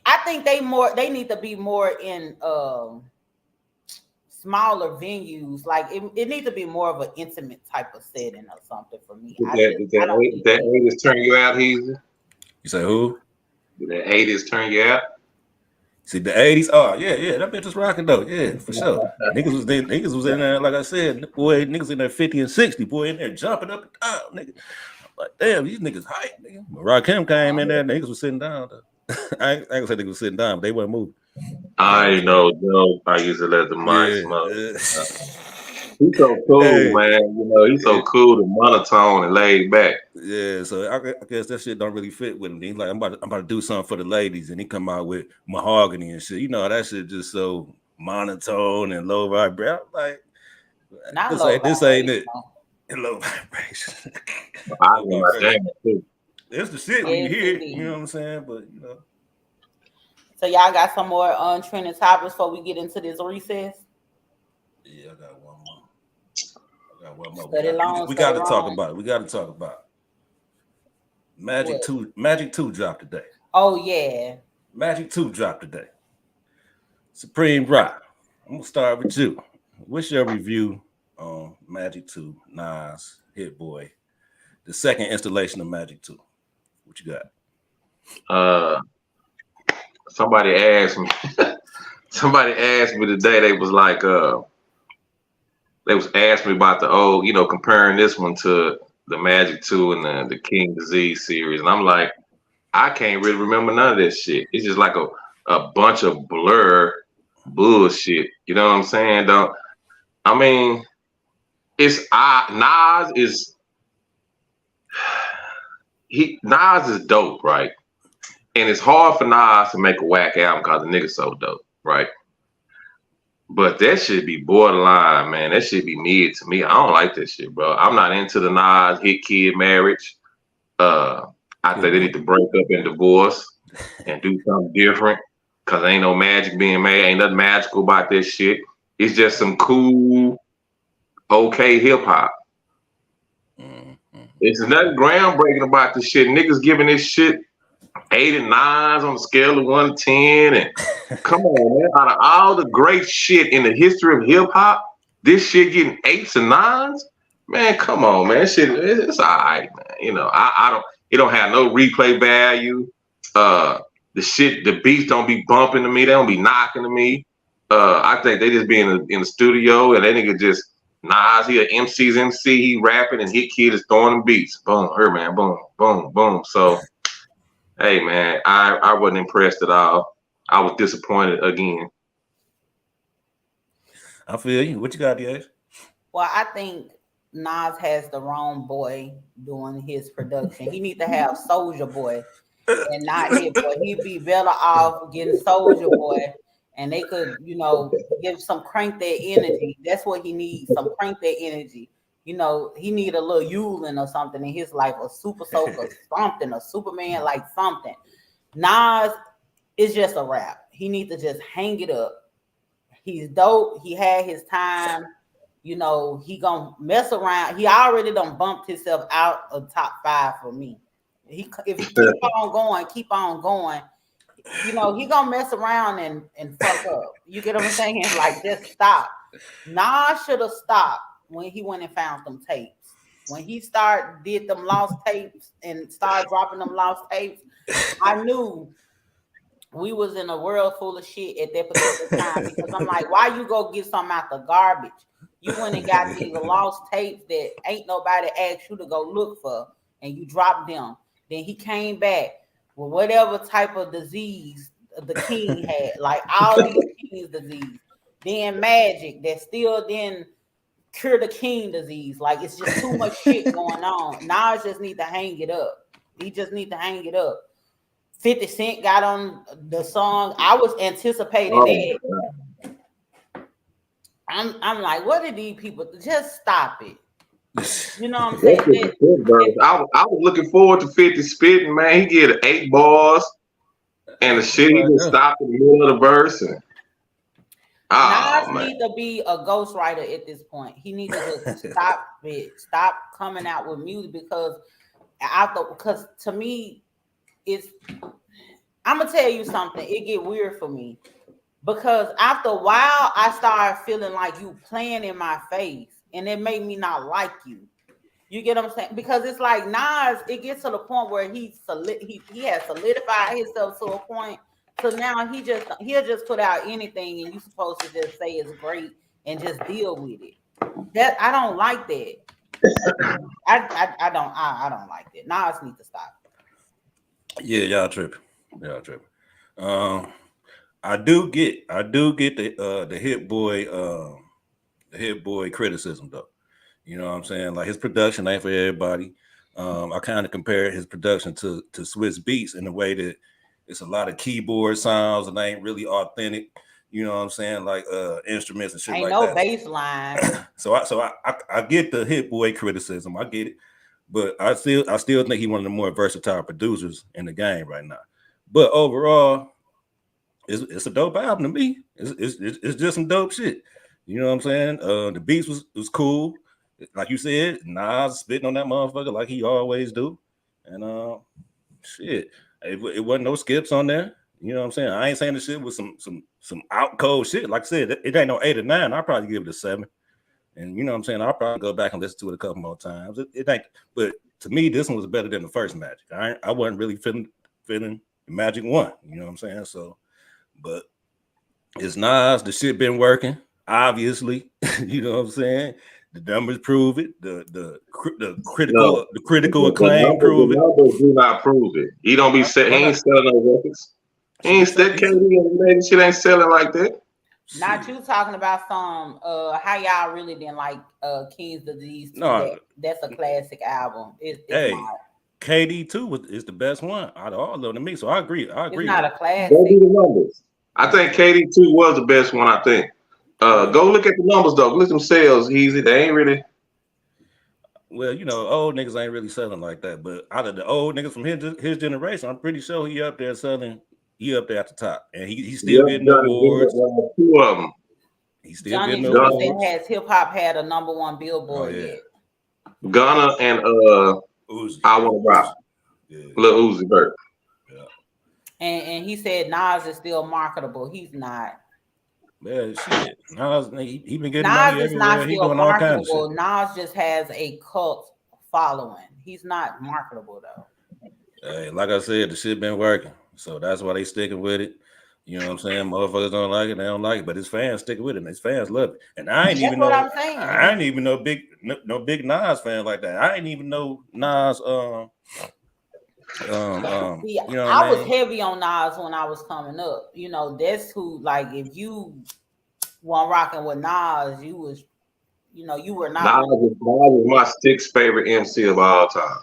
C: I think they need to be more in smaller venues. Like it needs to be more of an intimate type of setting or something for me.
E: Did that 80s turn you out, Heezy?
D: You say who?
E: Did the 80s turn you out?
D: See the 80s? Oh yeah, that bitch was rocking though. Yeah, for sure. Niggas was in there, like I said, boy, niggas in there 50 and 60, boy, in there jumping up and down, nigga. I'm like, damn, these niggas hype, nigga. But Rakim came in there, niggas was sitting down though. I ain't gonna say niggas was sitting down, but they weren't moving.
E: I know, Joe. I used to let the mic smoke. He's so cool,
D: Hey.
E: man. You know, he's so cool and monotone and laid back.
D: Yeah, so I guess that shit don't really fit with him. He's like, I'm about to do something for the ladies, and he come out with mahogany and shit. You know, that shit just so monotone and low vibration. Like,
C: Not
D: this
C: low
D: ain't it.
C: vibration.
D: Low vibration.
E: I
D: Low
E: know my
D: vibration.
E: damn too.
D: It's the shit when you
C: Yes,
D: hear it.
C: indeed.
D: You know what I'm saying? But you know,
C: So y'all got some more trending topics before we get into this recess?
D: yeah, I got one more. We got to talk about it. We got to talk about it. Magic 2 dropped today.
C: Oh yeah.
D: Magic 2 dropped today. Supreme Rock. I'm gonna start with you. What's your review on Magic 2, Nas, Hit Boy, the second installation of Magic 2? What you got?
E: Somebody asked me. Somebody asked me today. They was like, they was asking me about the old, you know, comparing this one to the Magic 2 and the King Disease series, and I'm like, I can't really remember none of this shit. It's just like a bunch of blur bullshit. You know what I'm saying? Though, I mean, Nas is Nas is dope, right? And it's hard for Nas to make a whack album because the nigga's so dope, right? But that should be borderline, man. That should be mid to me. I don't like that shit, bro. I'm not into the Nas Hit Kid marriage. I think they need to break up and divorce and do something different because ain't no magic being made. Ain't nothing magical about this shit. It's just some cool, okay hip hop. It's nothing groundbreaking about this shit. Niggas giving this shit 8 and 9s on the scale of 1 to 10. And come on, man. Out of all the great shit in the history of hip hop, this shit getting 8s and 9s? Man, come on, man. Shit, it's all right, man. You know, it don't have no replay value. The beats don't be bumping to me. They don't be knocking to me. I think they just be in the studio and that nigga just Nas, he an MC's MC, he rapping and Hit Kid is throwing them beats. Boom, her man, boom, boom, boom. So hey man, I wasn't impressed at all. I was disappointed again.
D: I feel you. What you got, DH?
C: Well, I think Nas has the wrong boy doing his production. He need to have Soldier Boy and not Hit Boy. He'd be better off getting Soldier Boy, and they could, you know, give some crank that energy. That's what he needs. Some crank that energy. You know, he need a little Yulin or something in his life, a Super Soaker, something, a Superman, like something. Nas is just a rap. He needs to just hang it up. He's dope. He had his time. You know, he gonna mess around. He already done bumped himself out of top 5 for me. If he keep on going, you know, he gonna mess around and fuck up. You get what I'm saying? Like, just stop. Nas should have stopped when he went and found them tapes. When he did them lost tapes and started dropping them lost tapes, I knew we was in a world full of shit at that particular time, because I'm like, why you go get something out the garbage? You went and got these lost tapes that ain't nobody asked you to go look for, and you dropped them. Then he came back with whatever type of disease the king had, like all these king's disease. Then magic that still didn't cure the king disease. Like, it's just too much shit going on. Now I just need to hang it up. He just need to hang it up. 50 Cent got on the song. I was anticipating it. I'm like, what did these people just stop it? You know what I'm saying?
E: I was looking forward to 50 spitting, man. He get 8 bars and the shit he just stopped in the middle of the verse. And
C: Nas need to be a ghostwriter at this point. He needs to just stop coming out with music, because to me, I'm gonna tell you something. It get weird for me, because after a while, I started feeling like you playing in my face, and it made me not like you. You get what I'm saying? Because it's like Nas, it gets to the point where he has solidified himself to a point. So now he'll just put out anything, and you're supposed to just say it's great and just deal with it. That I don't like that. I don't like that. Nas needs to stop.
D: Yeah, y'all tripping. I do get the Hit Boy Hit Boy criticism though. You know what I'm saying? Like his production ain't for everybody. I kind of compare his production to Swiss Beats in the way that it's a lot of keyboard sounds and they ain't really authentic. You know what I'm saying? Like instruments and shit
C: Ain't
D: like
C: no
D: that.
C: bass line.
D: So I get the Hit Boy criticism. I get it, but I still think he's one of the more versatile producers in the game right now. But overall, it's a dope album to me. It's just some dope shit. You know what I'm saying? The beats was cool. Like you said, Nas spitting on that motherfucker like he always do. And shit, it wasn't no skips on there. You know what I'm saying? I ain't saying the shit with some out cold shit. Like I said, it ain't no 8 or 9. I'll probably give it a 7. And you know what I'm saying? I'll probably go back and listen to it a couple more times. It ain't, but to me, this one was better than the first Magic. I wasn't really feeling the Magic one. You know what I'm saying? So, but it's Nas. The shit been working, obviously. You know what I'm saying? The numbers prove it. The critical acclaim prove it.
E: The numbers do not prove it. He don't be he ain't selling no records. He ain't still KD shit ain't selling like that.
C: Not you talking about some how y'all really didn't like King's Disease.
D: No,
C: that's a classic album. It's not.
D: KD2 is the best one out of all of them to me. So I agree.
C: It's not a classic.
E: Go do the numbers. I think KD2 was the best one. I think. Go look at the numbers though. Look at them sales. Easy. They ain't really.
D: Well, you know, old niggas ain't really selling like that. But out of the old niggas from his generation, I'm pretty sure he up there selling. He up there at the top, and he's still getting awards.
E: 2 of them.
D: He's still
C: Johnny
D: getting
C: Jones
D: awards.
C: Has hip hop had a #1 Billboard yet?
E: Gunna and
D: Uzi.
E: I Want to Rock. Lil Uzi Vert.
C: Yeah. And he said Nas is still marketable. He's not.
D: Yeah, shit. Nas, he been getting
C: Nas
D: money
C: is
D: everywhere.
C: not
D: He
C: still
D: doing all kinds of
C: marketable.
D: shit.
C: Nas just has a cult following. He's not marketable though.
D: Hey, like I said, the shit been working, so that's why they sticking with it. You know what I'm saying? Motherfuckers don't like it, they don't like it, but his fans stick with it, and his fans love it. And I ain't even know.
C: I'm saying.
D: I ain't even no big Nas fan like that. I ain't even know Nas. You know
C: I was heavy on Nas when I was coming up. You know, that's who. Like, if you weren't rocking with Nas, you was, you know, you were not.
E: Nas is my 6th favorite MC of all time.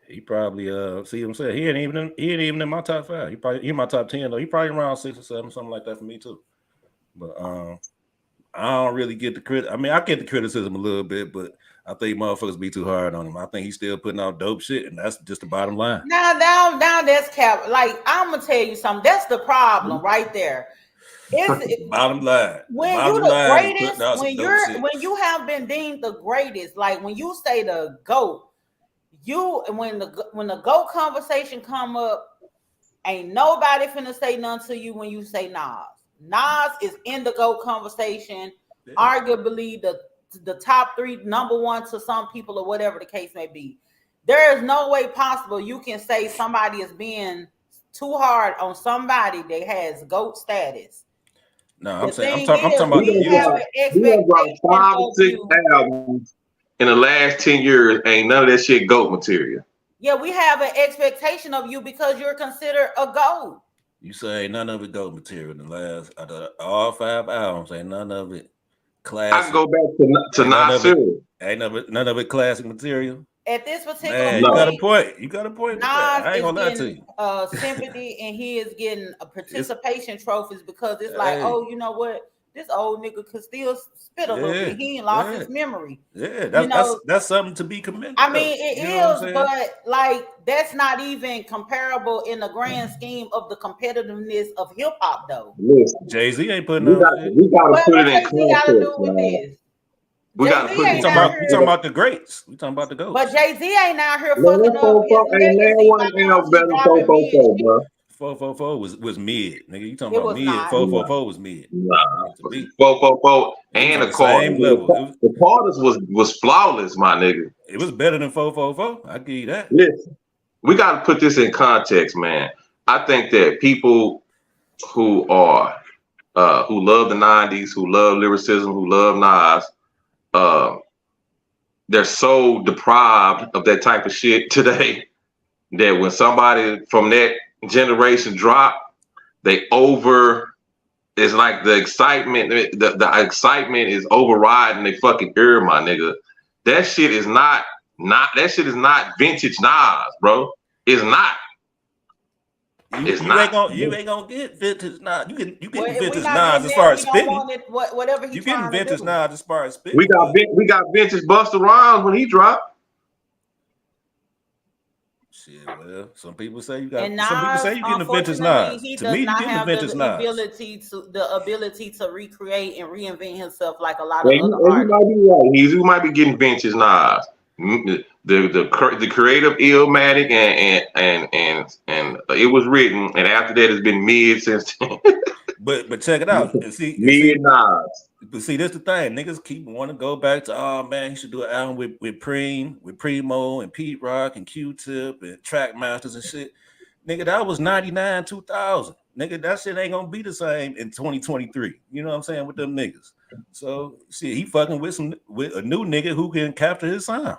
D: He probably see what I'm saying. He ain't even in my top 5. He in my top 10 though. He probably around 6 or 7, something like that for me too. But I don't really get the credit. I mean, I get the criticism a little bit, but I think motherfuckers be too hard on him. I think he's still putting out dope shit, and that's just the bottom line.
C: Now that's cap. Like, I'm gonna tell you something. That's the problem right there. It's
D: bottom line.
C: When you're the greatest, when you have been deemed the greatest, like when you say the GOAT. When the GOAT conversation come up, ain't nobody finna say nothing to you when you say Nas. Nas is in the GOAT conversation, arguably the top 3, #1 to some people or whatever the case may be. There is no way possible you can say somebody is being too hard on somebody that has GOAT status.
D: No, I'm talking about
E: we have brought 5 or 6 albums. In the last 10 years, ain't none of that shit GOAT material.
C: Yeah, we have an expectation of you because you're considered a GOAT.
D: You say none of it GOAT material in the last all 5 albums. Ain't none of it classic.
E: I can go back to Nasir.
D: Ain't none of it classic material.
C: At this particular
D: point, you got a point.
C: Nas
D: I ain't gonna lie to you.
C: Sympathy, and he is getting participation trophies because it's like, oh, you know what? This old nigga could still spit a little bit. He ain't lost his memory.
D: Yeah, that's something to be commended.
C: I mean, it is, but like that's not even comparable in the grand scheme of the competitiveness of hip hop, though.
D: Jay-Z ain't putting on.
E: We gotta put it in context.
C: We gotta put
D: it. We talking about the greats. We talking about the GOATs.
C: But Jay-Z ain't out here fucking up.
E: Ain't no one else better than 444, bro.
D: 444 was mid, nigga. You talking about mid? 444 was mid.
E: Nah, 444 and the Carters. The Carters was flawless, my nigga.
D: It was better than 444. I give you that.
E: Listen, we got to put this in context, man. I think that people who love the '90s, who love lyricism, who love Nas, they're so deprived of that type of shit today that when somebody from that generation drop, they overvalue it's like the excitement, the excitement is overriding the fucking ear, my nigga. That shit is not that shit is not vintage Nas, bro. It's not. It's not.
D: You ain't gonna get vintage Nas. You getting
C: Well, we
D: vintage
C: not
D: Nas
C: getting
D: as far
C: that.
D: as
C: We don't
D: spitting.
C: want it. Whatever he's
D: You getting
C: trying to
D: vintage
C: do.
D: Nas as far as spitting.
E: We got vintage Busta Rhymes when he dropped.
D: Shit, well, some people say you got.
C: And
D: Some people
C: Nas,
D: say you getting the vintage
C: unfortunately,
D: Nas.
C: he
D: To
C: does
D: me, you
C: not
D: getting the
C: have
D: vintage
C: the
D: Nas.
C: ability to recreate and reinvent himself like a lot of
E: And
C: other
E: you
C: artists.
E: might be right. You might be getting vintage Nas. The creative Illmatic and it was written, and after that it's been mid since then.
D: But check it out. And see,
E: Mid Nas.
D: but see, that's the thing. Niggas keep wanting to go back to, oh man, he should do an album with Primo and Pete Rock and Q-Tip and Track Masters and shit. Nigga, that was 99, 2000. Nigga, that shit ain't gonna be the same in 2023. You know what I'm saying? With them niggas. So shit, he fucking with a new nigga who can capture his sound.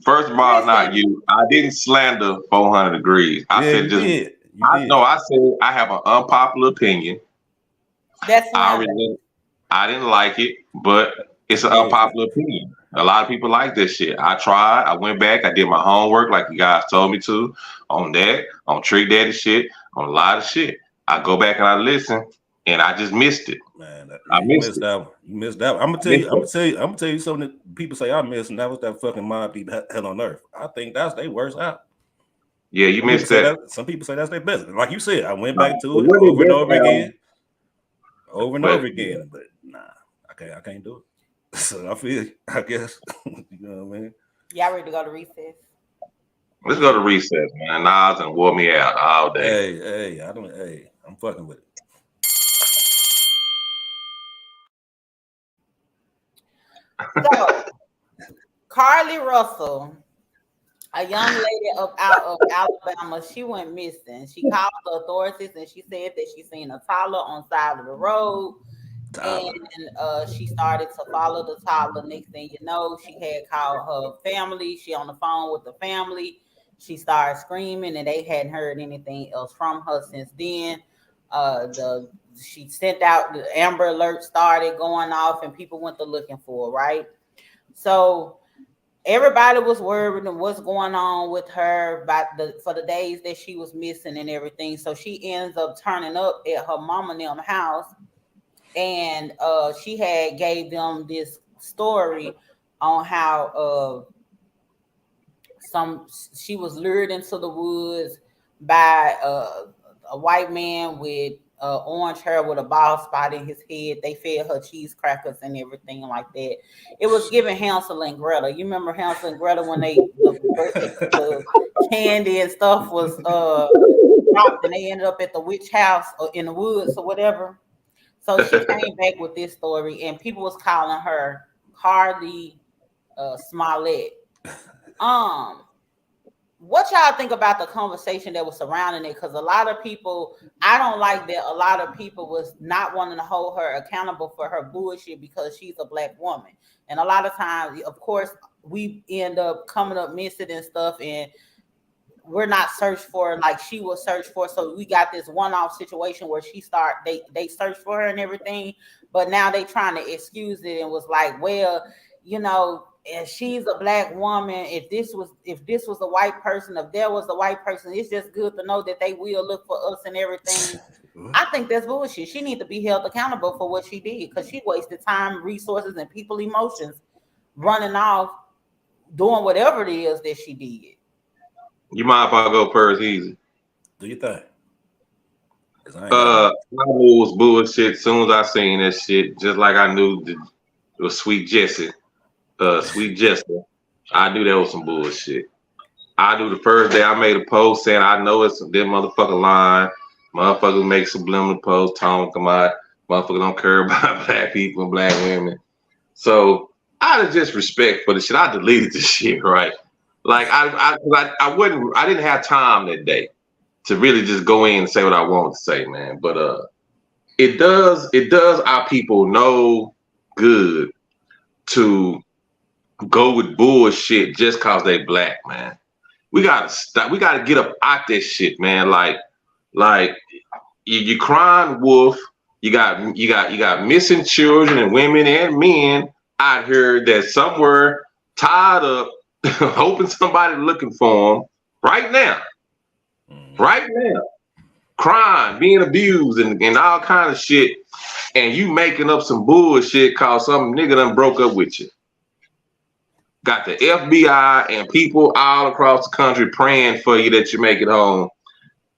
E: First of all, not you. I didn't slander 400 Degrees. I said just.
D: Did.
E: No, I said I have an unpopular opinion.
C: That's
E: I didn't like it, but it's an unpopular opinion. A lot of people like this shit. I tried. I went back. I did my homework like you guys told me to on that, on Trick Daddy shit, on a lot of shit. I go back and I listen, and I just missed it.
D: Man,
E: I missed
D: that one. You missed that one. I'm gonna tell you something that people say I missed, and that was that fucking Mobb Deep Hell on Earth. I think that's their worst out.
E: Yeah, you missed that.
D: Some people say that's their best. Like you said, I went back to it over and over again. But nah, I can't do it. So I guess you know what I mean.
C: Y'all ready to go to recess?
E: Let's go to recess, man. Nas and wore me out all day.
D: I'm fucking with it.
C: So, Carly Russell, a young lady out of Alabama, she went missing. She called the authorities and she said that she seen a toddler on the side of the road. And she started to follow the toddler. Next thing you know, she had called her family. She on the phone with the family. She started screaming, and they hadn't heard anything else from her since then. She sent out the Amber Alert started going off, and people went to looking for her, right? So everybody was worried and what's going on with her for the days that she was missing and everything. So she ends up turning up at her mama and them house. And she had gave them this story on how she was lured into the woods by a white man with orange hair with a bald spot in his head. They fed her cheese crackers and everything like that. It was giving Hansel and Gretel. You remember Hansel and Gretel when the candy and stuff was dropped and they ended up at the witch house or in the woods or whatever. So she came back with this story, and people was calling her Carly Smollett. What y'all think about the conversation that was surrounding it? Because a lot of people, I don't like that. A lot of people was not wanting to hold her accountable for her bullshit because she's a Black woman, and a lot of times, of course, we end up coming up missing and stuff, and we're not searched for like she was searched for. So we got this one-off situation where they searched for her and everything, but now they trying to excuse it and was like, well, you know, and she's a Black woman. If this was a white person, if there was a white person, it's just good to know that they will look for us and everything. I think that's bullshit. She needs to be held accountable for what she did because she wasted time, resources, and people emotions running off, doing whatever it is that she did.
E: You mind if I go first, easy?
D: Do you think?
E: I knew it was bullshit. As soon as I seen that shit, just like I knew it was Sweet Jessie. Sweet Jessica. I knew that was some bullshit. I knew the first day I made a post saying I know it's this motherfucker line. Motherfuckers make subliminal posts, talking about motherfuckers don't care about Black people and Black women. So out of just respect for the shit, I deleted the shit, right? Like I didn't have time that day to really just go in and say what I wanted to say, man. But it does our people no good to go with bullshit just cause they Black, man. We gotta stop. We gotta get up out that shit, man. Like you crying wolf, You got missing children and women and men out here that somewhere tied up, hoping somebody looking for them right now. Right now. Crime, being abused and all kind of shit. And you making up some bullshit cause some nigga done broke up with you. Got the FBI and people all across the country praying for you that you make it home.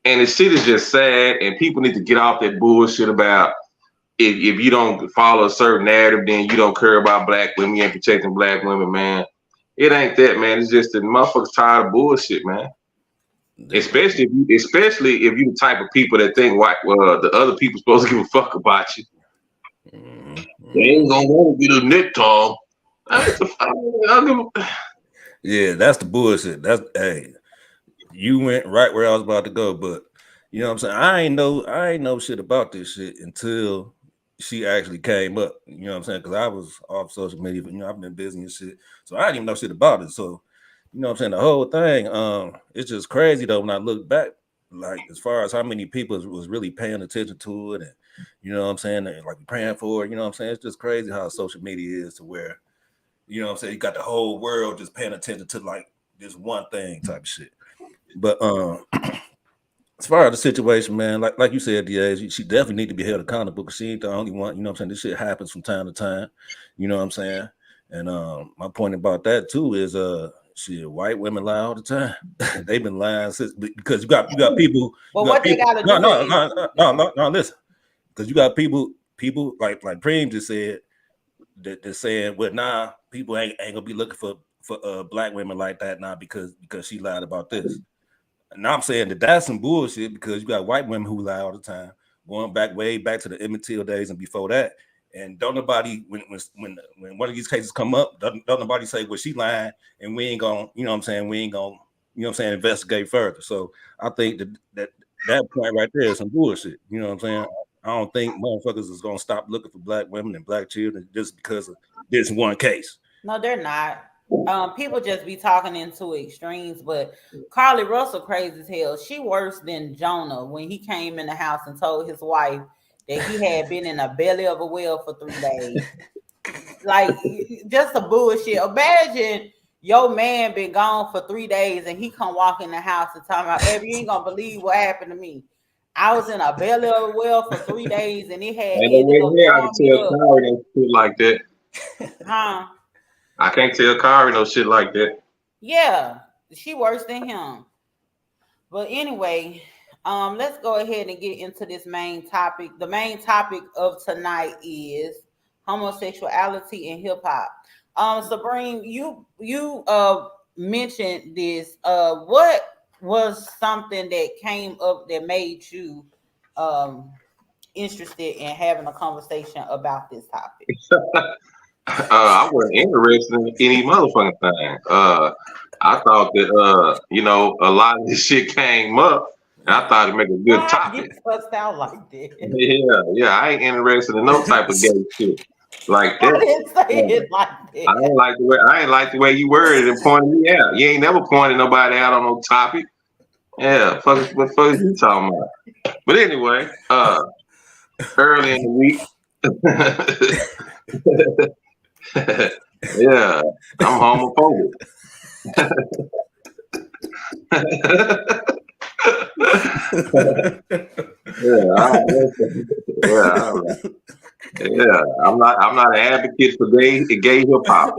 E: And the shit is just sad, and people need to get off that bullshit about if you don't follow a certain narrative, then you don't care about black women, you ain't protecting black women, man. It ain't that, man. It's just that motherfuckers tired of bullshit, man. Especially if you the type of people that think the other people supposed to give a fuck about you. They ain't gonna want to get a neck tall.
D: Yeah, that's the bullshit. That's you went right where I was about to go, but you know what I'm saying? I ain't know shit about this shit until she actually came up. You know what I'm saying? Because I was off social media, but I've been busy and shit. So I didn't even know shit about it. So you know what I'm saying? The whole thing, it's just crazy though when I look back, like as far as how many people was really paying attention to it, and you know what I'm saying, and like praying for it, you know what I'm saying? It's just crazy how social media is to where, you know what I'm saying, you got the whole world just paying attention to like this one thing type of shit. But as far as the situation, man, like you said, DA, she definitely need to be held accountable because she ain't the only one. You know what I'm saying? This shit happens from time to time. You know what I'm saying? And my point about that too is shit, white women lie all the time. They've been lying since because you got people.
C: Well, what they gotta do?
D: No, listen, because you got people like Preem just said that they're saying, well, nah, people ain't gonna be looking for black women like that now because she lied about this. And I'm saying that's some bullshit because you got white women who lie all the time, going way back to the Emmett Till days and before that. And don't nobody, when one of these cases come up, don't nobody say, well, she lying and we ain't gonna, you know what I'm saying, we ain't gonna, you know what I'm saying, investigate further. So I think that point right there is some bullshit. You know what I'm saying? I don't think motherfuckers is gonna stop looking for black women and black children just because of this one case.
C: No, they're not. People just be talking into extremes, but Carly Russell crazy as hell. She worse than Jonah when he came in the house and told his wife that he had been in the belly of a whale for 3 days. Like, just a bullshit. Imagine your man been gone for 3 days and he come walk in the house and talk about, baby, you ain't gonna believe what happened to me. I was in a belly of a whale for 3 days and it had ended up
E: I can tell Kari no shit like that.
C: Huh?
E: I can't tell Kari no shit like that.
C: Yeah, she worse than him. But anyway, let's go ahead and get into this main topic. The main topic of tonight is homosexuality in hip-hop. Sabrine, you mentioned this. What was something that came up that made you interested in having a conversation about this topic?
E: I wasn't interested in any motherfucking thing. I thought that a lot of this shit came up, and I thought it'd make a good topic.
C: You cussed out like that.
E: Yeah, I ain't interested in no type of gay shit like that.
C: I didn't say it like that.
E: I ain't like the way you worded it and pointed me out. You ain't never pointed nobody out on no topic. Yeah, what the fuck is you talking about? But anyway, early in the week. Yeah, I'm homophobic. I'm not an advocate for gay hip hop.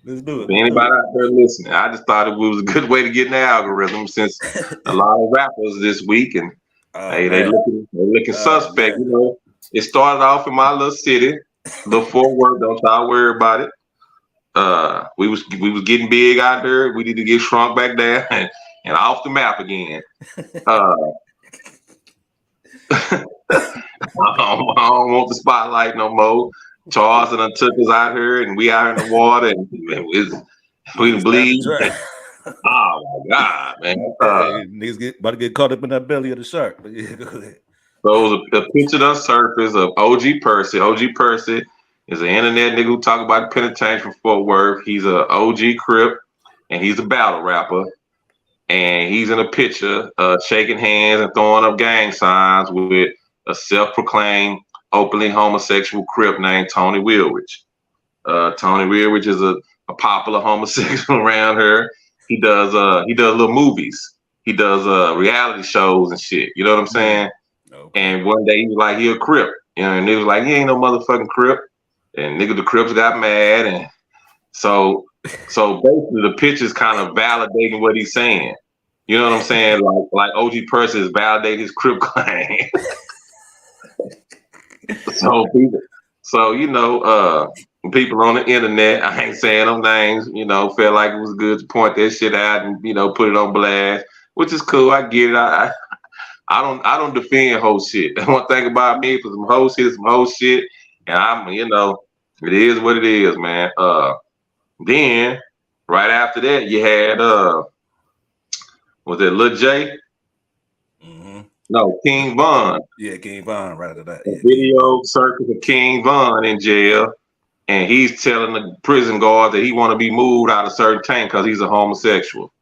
D: Let's do it.
E: For anybody out there listening, I just thought it was a good way to get in the algorithm since a lot of rappers this week and they looking suspect. You know, it started off in my little city, little Fort Worth. Don't y'all worry about it. We was getting big out there. We need to get shrunk back down and off the map again. I don't want the spotlight no more. Charles and took us out here, and we out in the water, and we bleed. Oh my God, man!
D: Niggas about to get caught up in that belly of the shark. But yeah, go ahead.
E: So the picture done surfaced of OG Percy. OG Percy is an internet nigga who talk about the penitentiary from Fort Worth. He's a OG Crip, and he's a battle rapper. And he's in a picture shaking hands and throwing up gang signs with a self-proclaimed openly homosexual Crip named Tony Wilridge. Tony Wilridge is a popular homosexual around here. He does little movies. He does reality shows and shit. You know what I'm saying?
D: Okay.
E: And one day he was like, he a Crip. You know, and he was like, he ain't no motherfucking Crip. And nigga, the Crips got mad, and so basically the picture's kind of validating what he's saying. You know what I'm saying? Like OG Percy is validating his Crip claim. So you know, people on the internet, I ain't saying them names, you know, felt like it was good to point that shit out and, you know, put it on blast, which is cool. I get it. I don't defend whole shit. One thing about me, for some whole shit, some whole shit, and I'm, you know, it is what it is, man. Then right after that, you had was it Lil J?
D: Mm-hmm.
E: No, King Von.
D: Yeah, King Von. Right after that,
E: A video circus of King Von in jail, and he's telling the prison guard that he want to be moved out of certain tank because he's a homosexual.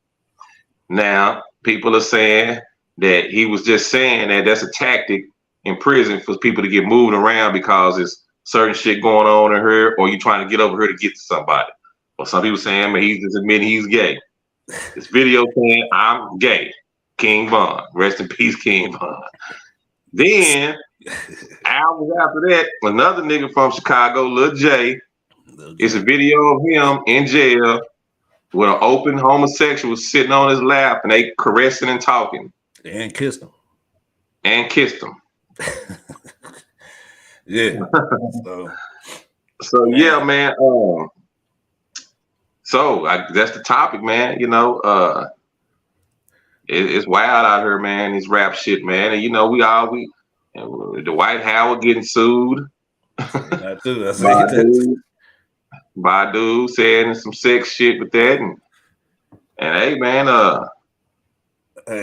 E: Now people are saying that he was just saying that that's a tactic in prison for people to get moved around because it's certain shit going on in here, or you trying to get over here to get to somebody. Or some people saying, but he's just admitting he's gay. This video saying, I'm gay. King Von. Rest in peace, King Von. Then, hours after that, another nigga from Chicago, Lil J, it's a video of him in jail with an open homosexual sitting on his lap and they caressing and talking.
D: And kissed him. Yeah. So
E: yeah, man. That's the topic, man. You know, it's wild out here, man. This rap shit, man. And you know, the White Howard getting sued.
D: I too. I see
E: Badu saying some sex shit with that, and hey, man.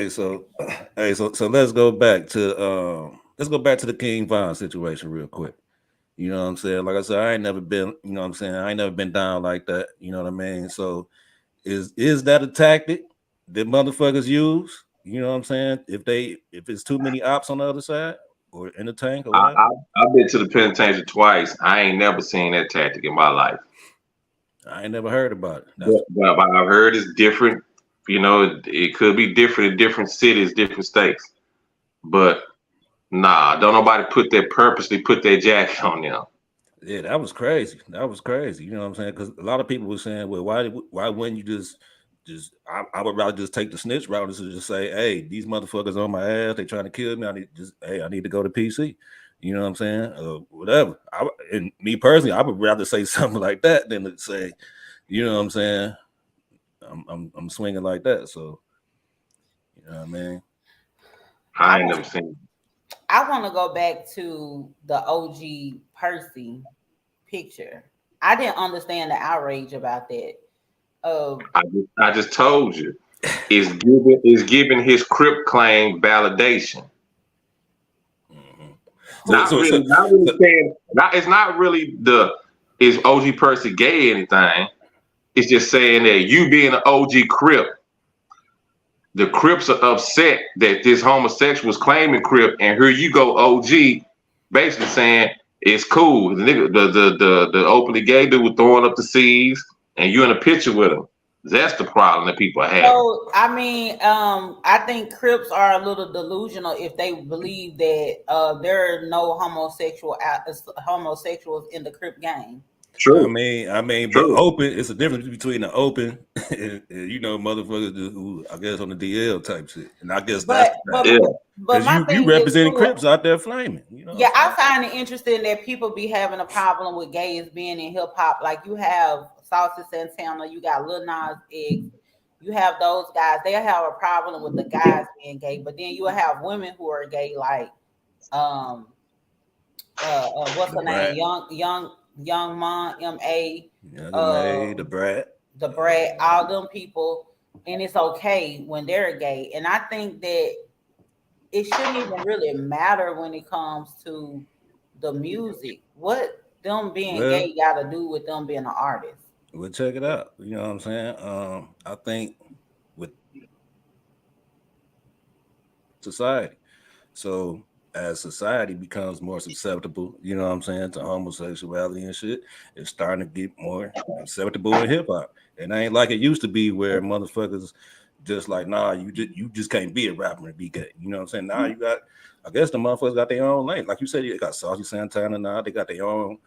D: So let's go back to the King Von situation real quick. You know what I'm saying? Like I said, I ain't never been, you know what I'm saying? I ain't never been down like that. You know what I mean? So is that a tactic that motherfuckers use? You know what I'm saying? If it's too many ops on the other side or in the tank or whatever.
E: I've been to the penitentiary twice. I ain't never seen that tactic in my life.
D: I ain't never heard about it.
E: But I've heard it's different. You know, it could be different in different cities, different states. But nah, don't nobody purposely put their jacket on them.
D: Yeah, that was crazy. You know what I'm saying? Because a lot of people were saying, well, why wouldn't you just I would rather just take the snitch route and just say, hey, these motherfuckers on my ass, they trying to kill me. I need to go to PC. You know what I'm saying? Whatever. And me personally, I would rather say something like that than to say, you know what I'm saying? I'm swinging like that. So, you know what I mean?
E: I ain't never seen it.
C: I want to go back to the OG Percy picture. I didn't understand the outrage about that.
E: I just told you, it's giving his Crip claim validation. It's not really is OG Percy gay or anything. It's just saying that you being an OG Crip, the Crips are upset that this homosexual is claiming Crip, and here you go, OG, basically saying it's cool. The nigga, the openly gay dude was throwing up the C's, and you in a picture with him. That's the problem that people have.
C: So I mean, I think Crips are a little delusional if they believe that there are no homosexuals in the Crip gang.
E: True.
D: I mean, but open. It's a difference between the open, and you know, motherfuckers who I guess on the DL type shit, and I guess that's because you representing Crips out there flaming. You know,
C: yeah, I find it interesting that people be having a problem with gays being in hip hop. Like you have Saucy Santana, you got Lil Nas X, you have those guys. They have a problem with the guys being gay, but then you have women who are gay, like what's her name, Young Mon, M.A.
D: The Brat,
C: all them people, and it's okay when they're gay. And I think that it shouldn't even really matter when it comes to the music. What them being gay got to do with them being an artist?
D: Well, check it out. You know what I'm saying? I think with society. So as society becomes more susceptible, you know what I'm saying, to homosexuality and shit, it's starting to get more acceptable in hip hop. And it ain't like it used to be where motherfuckers just like, nah, you just can't be a rapper and be gay. You know what I'm saying? Now you got, I guess the motherfuckers got their own lane. Like you said, they got Saucy Santana now. They got their own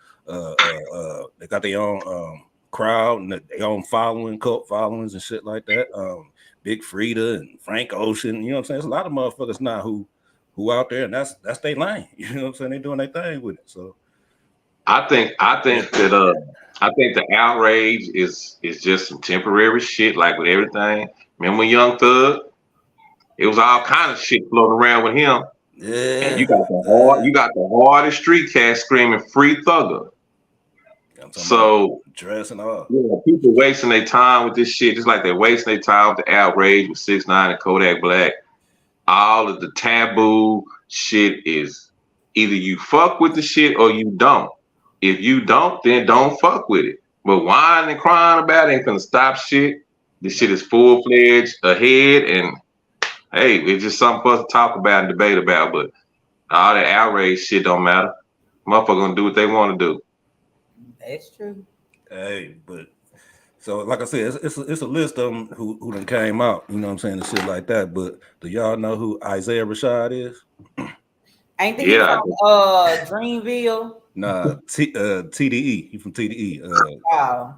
D: crowd and their own following, cult followings and shit like that. Big Frida and Frank Ocean. You know what I'm saying? There's a lot of motherfuckers now who out there, and that's their lane. You know what I'm saying? They doing their thing with it. So
E: I think the outrage is just some temporary shit, like with everything. Remember Young Thug? It was all kind of shit floating around with him.
D: yeah,
E: And you got the hardest street cat screaming "Free Thugger." So
D: dressing up.
E: Yeah, people wasting their time with this shit, just like they're wasting their time with the outrage with 6ix9ine and Kodak Black. All of the taboo shit is either you fuck with the shit or you don't. If you don't, then don't fuck with it. But whining and crying about it ain't gonna stop shit. This shit is full-fledged ahead, and hey, it's just something for us to talk about and debate about. But all that outrage shit don't matter. Motherfucker gonna do what they want to do.
C: That's true.
D: Hey, but so like I said, it's a list of them who done came out, you know what I'm saying, and shit like that. But do y'all know who Isaiah Rashad is?
C: Ain't he from Dreamville?
D: Nah, TDE. He from TDE.
C: Wow.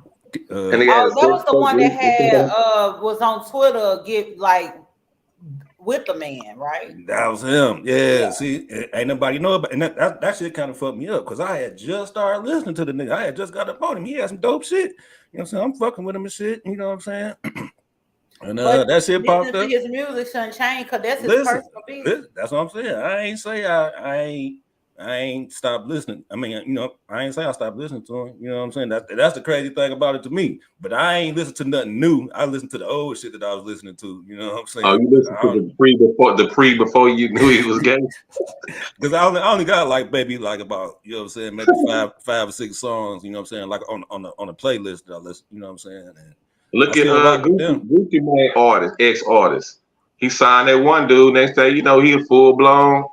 E: And
C: that was the one that had was on Twitter with the man, right?
D: That was him. Yeah. See, ain't nobody know about, and that shit kind of fucked me up because I had just started listening to the nigga. I had just got up on him. He had some dope shit. You know what I'm saying? I'm fucking with him and shit. You know what I'm saying? And that shit popped up.
C: His music shouldn't change because that's his personal business.
D: That's what I'm saying. I ain't say I ain't stopped listening. I mean, you know, I ain't say I stopped listening to him. You know what I'm saying? That's the crazy thing about it to me. But I ain't listened to nothing new. I listened to the old shit that I was listening to. You know what I'm saying?
E: Oh, you listened to the pre before you knew he was gay?
D: Because I only got like about, you know what I'm saying, maybe five or six songs, you know what I'm saying, like on a playlist that I listen, you know what I'm saying? And
E: look at Gucci Mane artist, ex-artist. He signed that one dude. Next day, you know, he a full blown,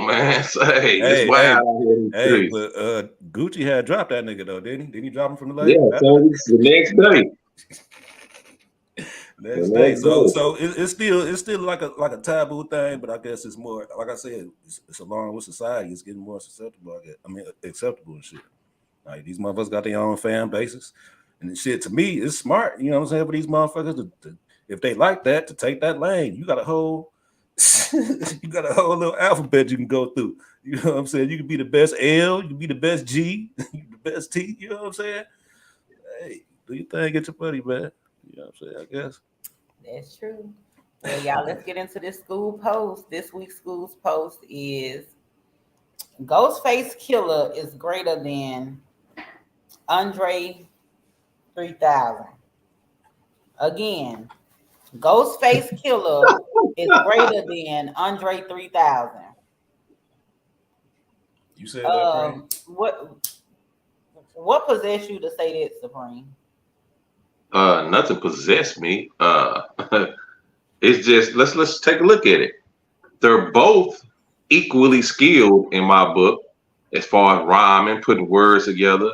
E: man. Hey,
D: but Gucci had dropped that nigga though, didn't he? Didn't he drop him from the label?
E: Yeah, so the next day.
D: So it's still like a taboo thing, but I guess it's more, like I said, it's along with society. It's getting more susceptible. Acceptable and shit. Like these motherfuckers got their own fan bases, and shit. To me, it's smart. You know what I'm saying? For these motherfuckers, to if they like that, to take that lane, you got a whole little alphabet you can go through. You know what I'm saying? You can be the best L, you can be the best G, you the best T. You know what I'm saying? Hey, do your thing, get your money, man. You know what I'm saying? I guess.
C: That's true. Well, y'all, let's get into this school post. This week's school's post is Ghostface Killer is greater than Andre 3000. Again, Ghostface Killer is greater than Andre 3000.
D: You said that, right?
C: What possessed you to say that, Supreme?
E: Nothing possessed me. It's just let's take a look at it. They're both equally skilled in my book as far as rhyming, putting words together,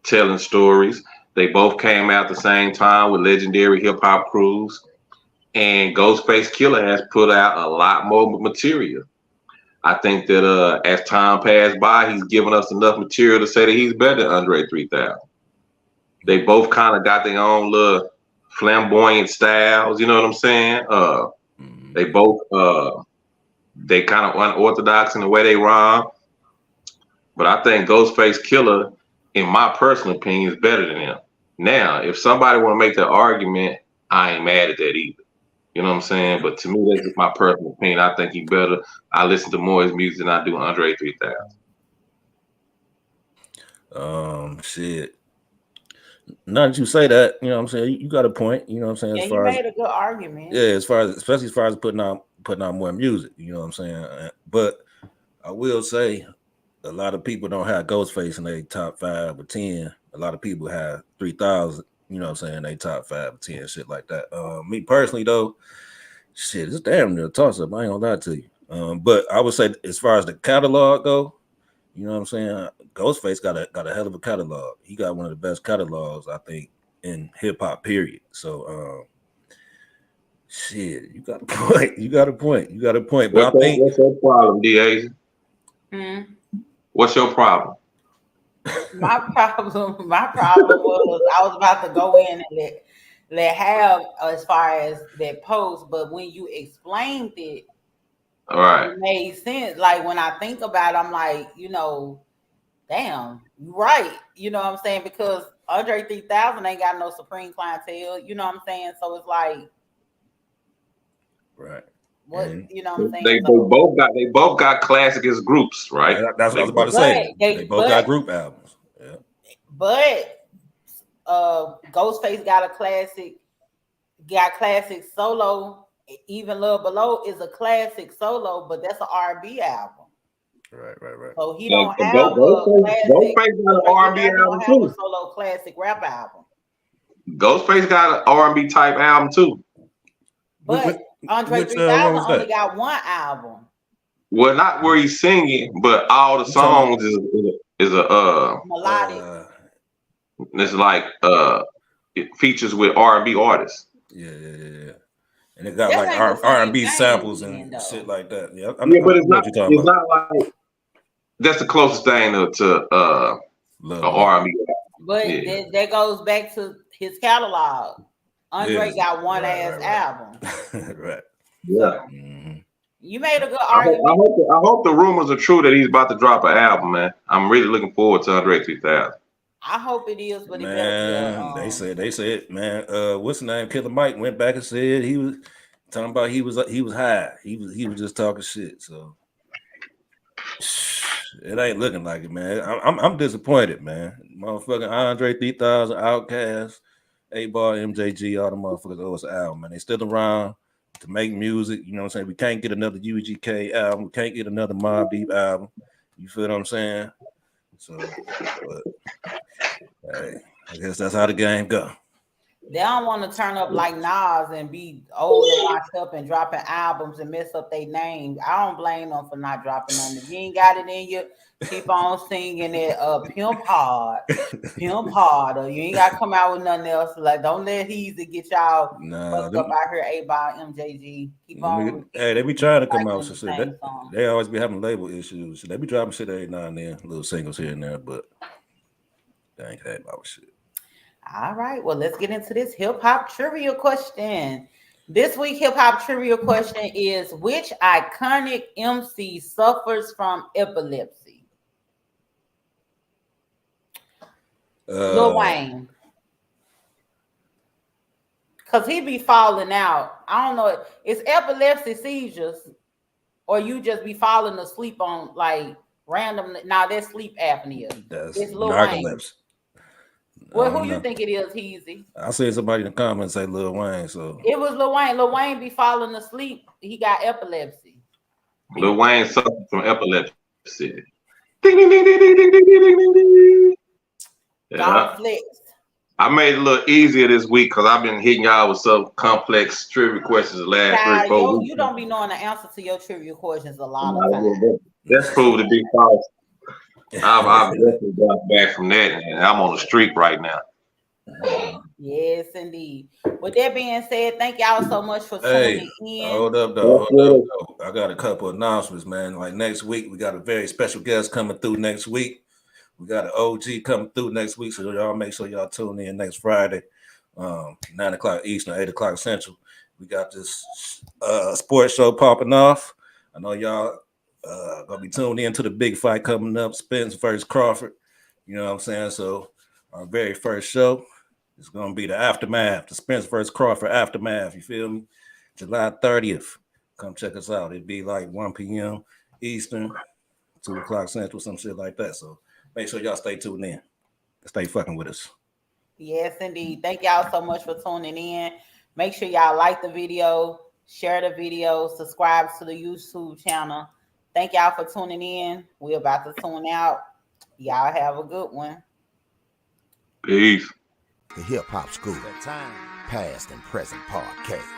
E: telling stories. They both came out the same time with legendary hip hop crews, and Ghostface Killer has put out a lot more material. I think that as time passed by, he's given us enough material to say that he's better than Andre 3000. They both kind of got their own little flamboyant styles, you know what I'm saying? They both they kind of unorthodox in the way they rhyme. But I think Ghostface Killer, in my personal opinion, is better than him. Now, if somebody want to make that argument, I ain't mad at that either. You know what I'm saying? But to me, that's just my personal opinion. I think he's better. I listen to more of his music than I do Andre 3000.
D: Shit. Now that you say that, you know what I'm saying, you got a point, you know what I'm saying?
C: Yeah,
D: as far
C: you made a good argument.
D: Yeah, especially as far as putting out more music, you know what I'm saying? But I will say a lot of people don't have Ghostface in their top 5 or 10. A lot of people have 3000, you know what I'm saying, they top 5 or 10, shit like that. Me personally though, Shit, it's damn near a toss up. I ain't gonna lie to you. But I would say as far as the catalog go, you know what I'm saying? Ghostface got a hell of a catalog. He got one of the best catalogs, I think, in hip hop. Period. So, shit, you got a point. You got a point. You got a point. But
E: what's your problem, DA? What's your problem?
C: My problem was I was about to go in and let have as far as that post, but when you explained it,
E: all right,
C: it made sense. Like when I think about it, I'm like, you know, damn, you right. You know what I'm saying? Because Andre 3000 ain't got no supreme clientele. You know what I'm saying? So it's like,
D: right.
C: What
D: and
C: you know what I'm saying?
E: They both got classic as groups, right?
D: That's what I was about to say. They both got group albums. Yeah.
C: But Ghostface got classic solo. Even Love Below is a classic solo, but that's an R&B album.
D: Right.
C: So he don't have
E: Ghostface got an R&B album
C: don't have
E: too.
C: a solo classic rap album.
E: Ghostface got an R&B type album too.
C: But Andre 3000 only got one album.
E: Well, not where he's singing, but all the songs is a
C: melodic.
E: It's like it features with R&B artists.
D: Yeah. And it got like R&B samples and shit like that. Yeah,
E: but it's not like that's the closest thing to R&B.
C: But that goes back to his catalog. Andre got one album.
D: Right.
E: Yeah.
C: You made a good argument.
E: I hope the rumors are true that he's about to drop an album, man. I'm really looking forward to Andre 3000.
C: I hope it is, but
D: man, they said, man, what's the name? Killer Mike went back and said he was talking about he was high. He was just talking shit. So it ain't looking like it, man. I'm disappointed, man. Motherfucking Andre 3000, Outkast, 8-Ball, MJG, all the motherfuckers owe us an album, man. They still around to make music. You know what I'm saying? We can't get another UGK album. We can't get another Mobb Deep album. You feel what I'm saying? So, but, hey, I guess that's how the game go.
C: They don't want to turn up like Nas and be old and washed up and dropping albums and mess up their name. I don't blame them for not dropping them. If you ain't got it in you, keep on singing it. Pimp hard, or you ain't got to come out with nothing else. Like, don't let Heezy get y'all fucked up out here. 8-Ball, MJG. Keep on.
D: Hey, they be trying to come out with some shit. They always be having label issues. They be dropping shit every now and then, little singles here and there, but they ain't that about shit.
C: All right, well, let's get into this hip-hop trivia question. This week hip-hop trivia question is, which iconic MC suffers from epilepsy? Lil Wayne. Because he be falling out. I don't know. It's epilepsy seizures, or you just be falling asleep on, like, random. Now, that's sleep apnea.
D: It's Lil Wayne.
C: Well, who you think it is, Heezy?
D: I said somebody in the comments say Lil Wayne, so
C: it was Lil Wayne. Lil Wayne be falling asleep. He got epilepsy.
E: Lil Wayne suffers from epilepsy. Ding, ding, ding, ding, ding, ding, ding, ding, ding. Yeah. I made it a little easier this week because I've been hitting y'all with some complex trivia questions the last 3-4 weeks.
C: You don't be knowing the answer to your trivia questions a lot of times.
E: That's proved to be false. I've definitely got back from that, and I'm on the streak right now.
C: Yes, indeed. With that being said, thank y'all so much for tuning in.
D: Hold up, though. I got a couple announcements, man. Like next week, we got a very special guest coming through next week. We got an OG coming through next week, so y'all make sure y'all tune in next Friday, 9:00 Eastern, 8:00 Central. We got this sports show popping off. I know y'all gonna be tuned in to the big fight coming up, Spence versus Crawford. You know what I'm saying? So our very first show is gonna be the aftermath, the Spence versus Crawford aftermath. You feel me? July 30th. Come check us out. It'd be like 1 p.m. Eastern, 2:00 Central, some shit like that. So make sure y'all stay tuned in. Stay fucking with us.
C: Yes, indeed. Thank y'all so much for tuning in. Make sure y'all like the video, share the video, subscribe to the YouTube channel. Thank y'all for tuning in. We're about to tune out. Y'all have a good one.
E: Peace.
A: The Hip Hop School, Past and Present Podcast.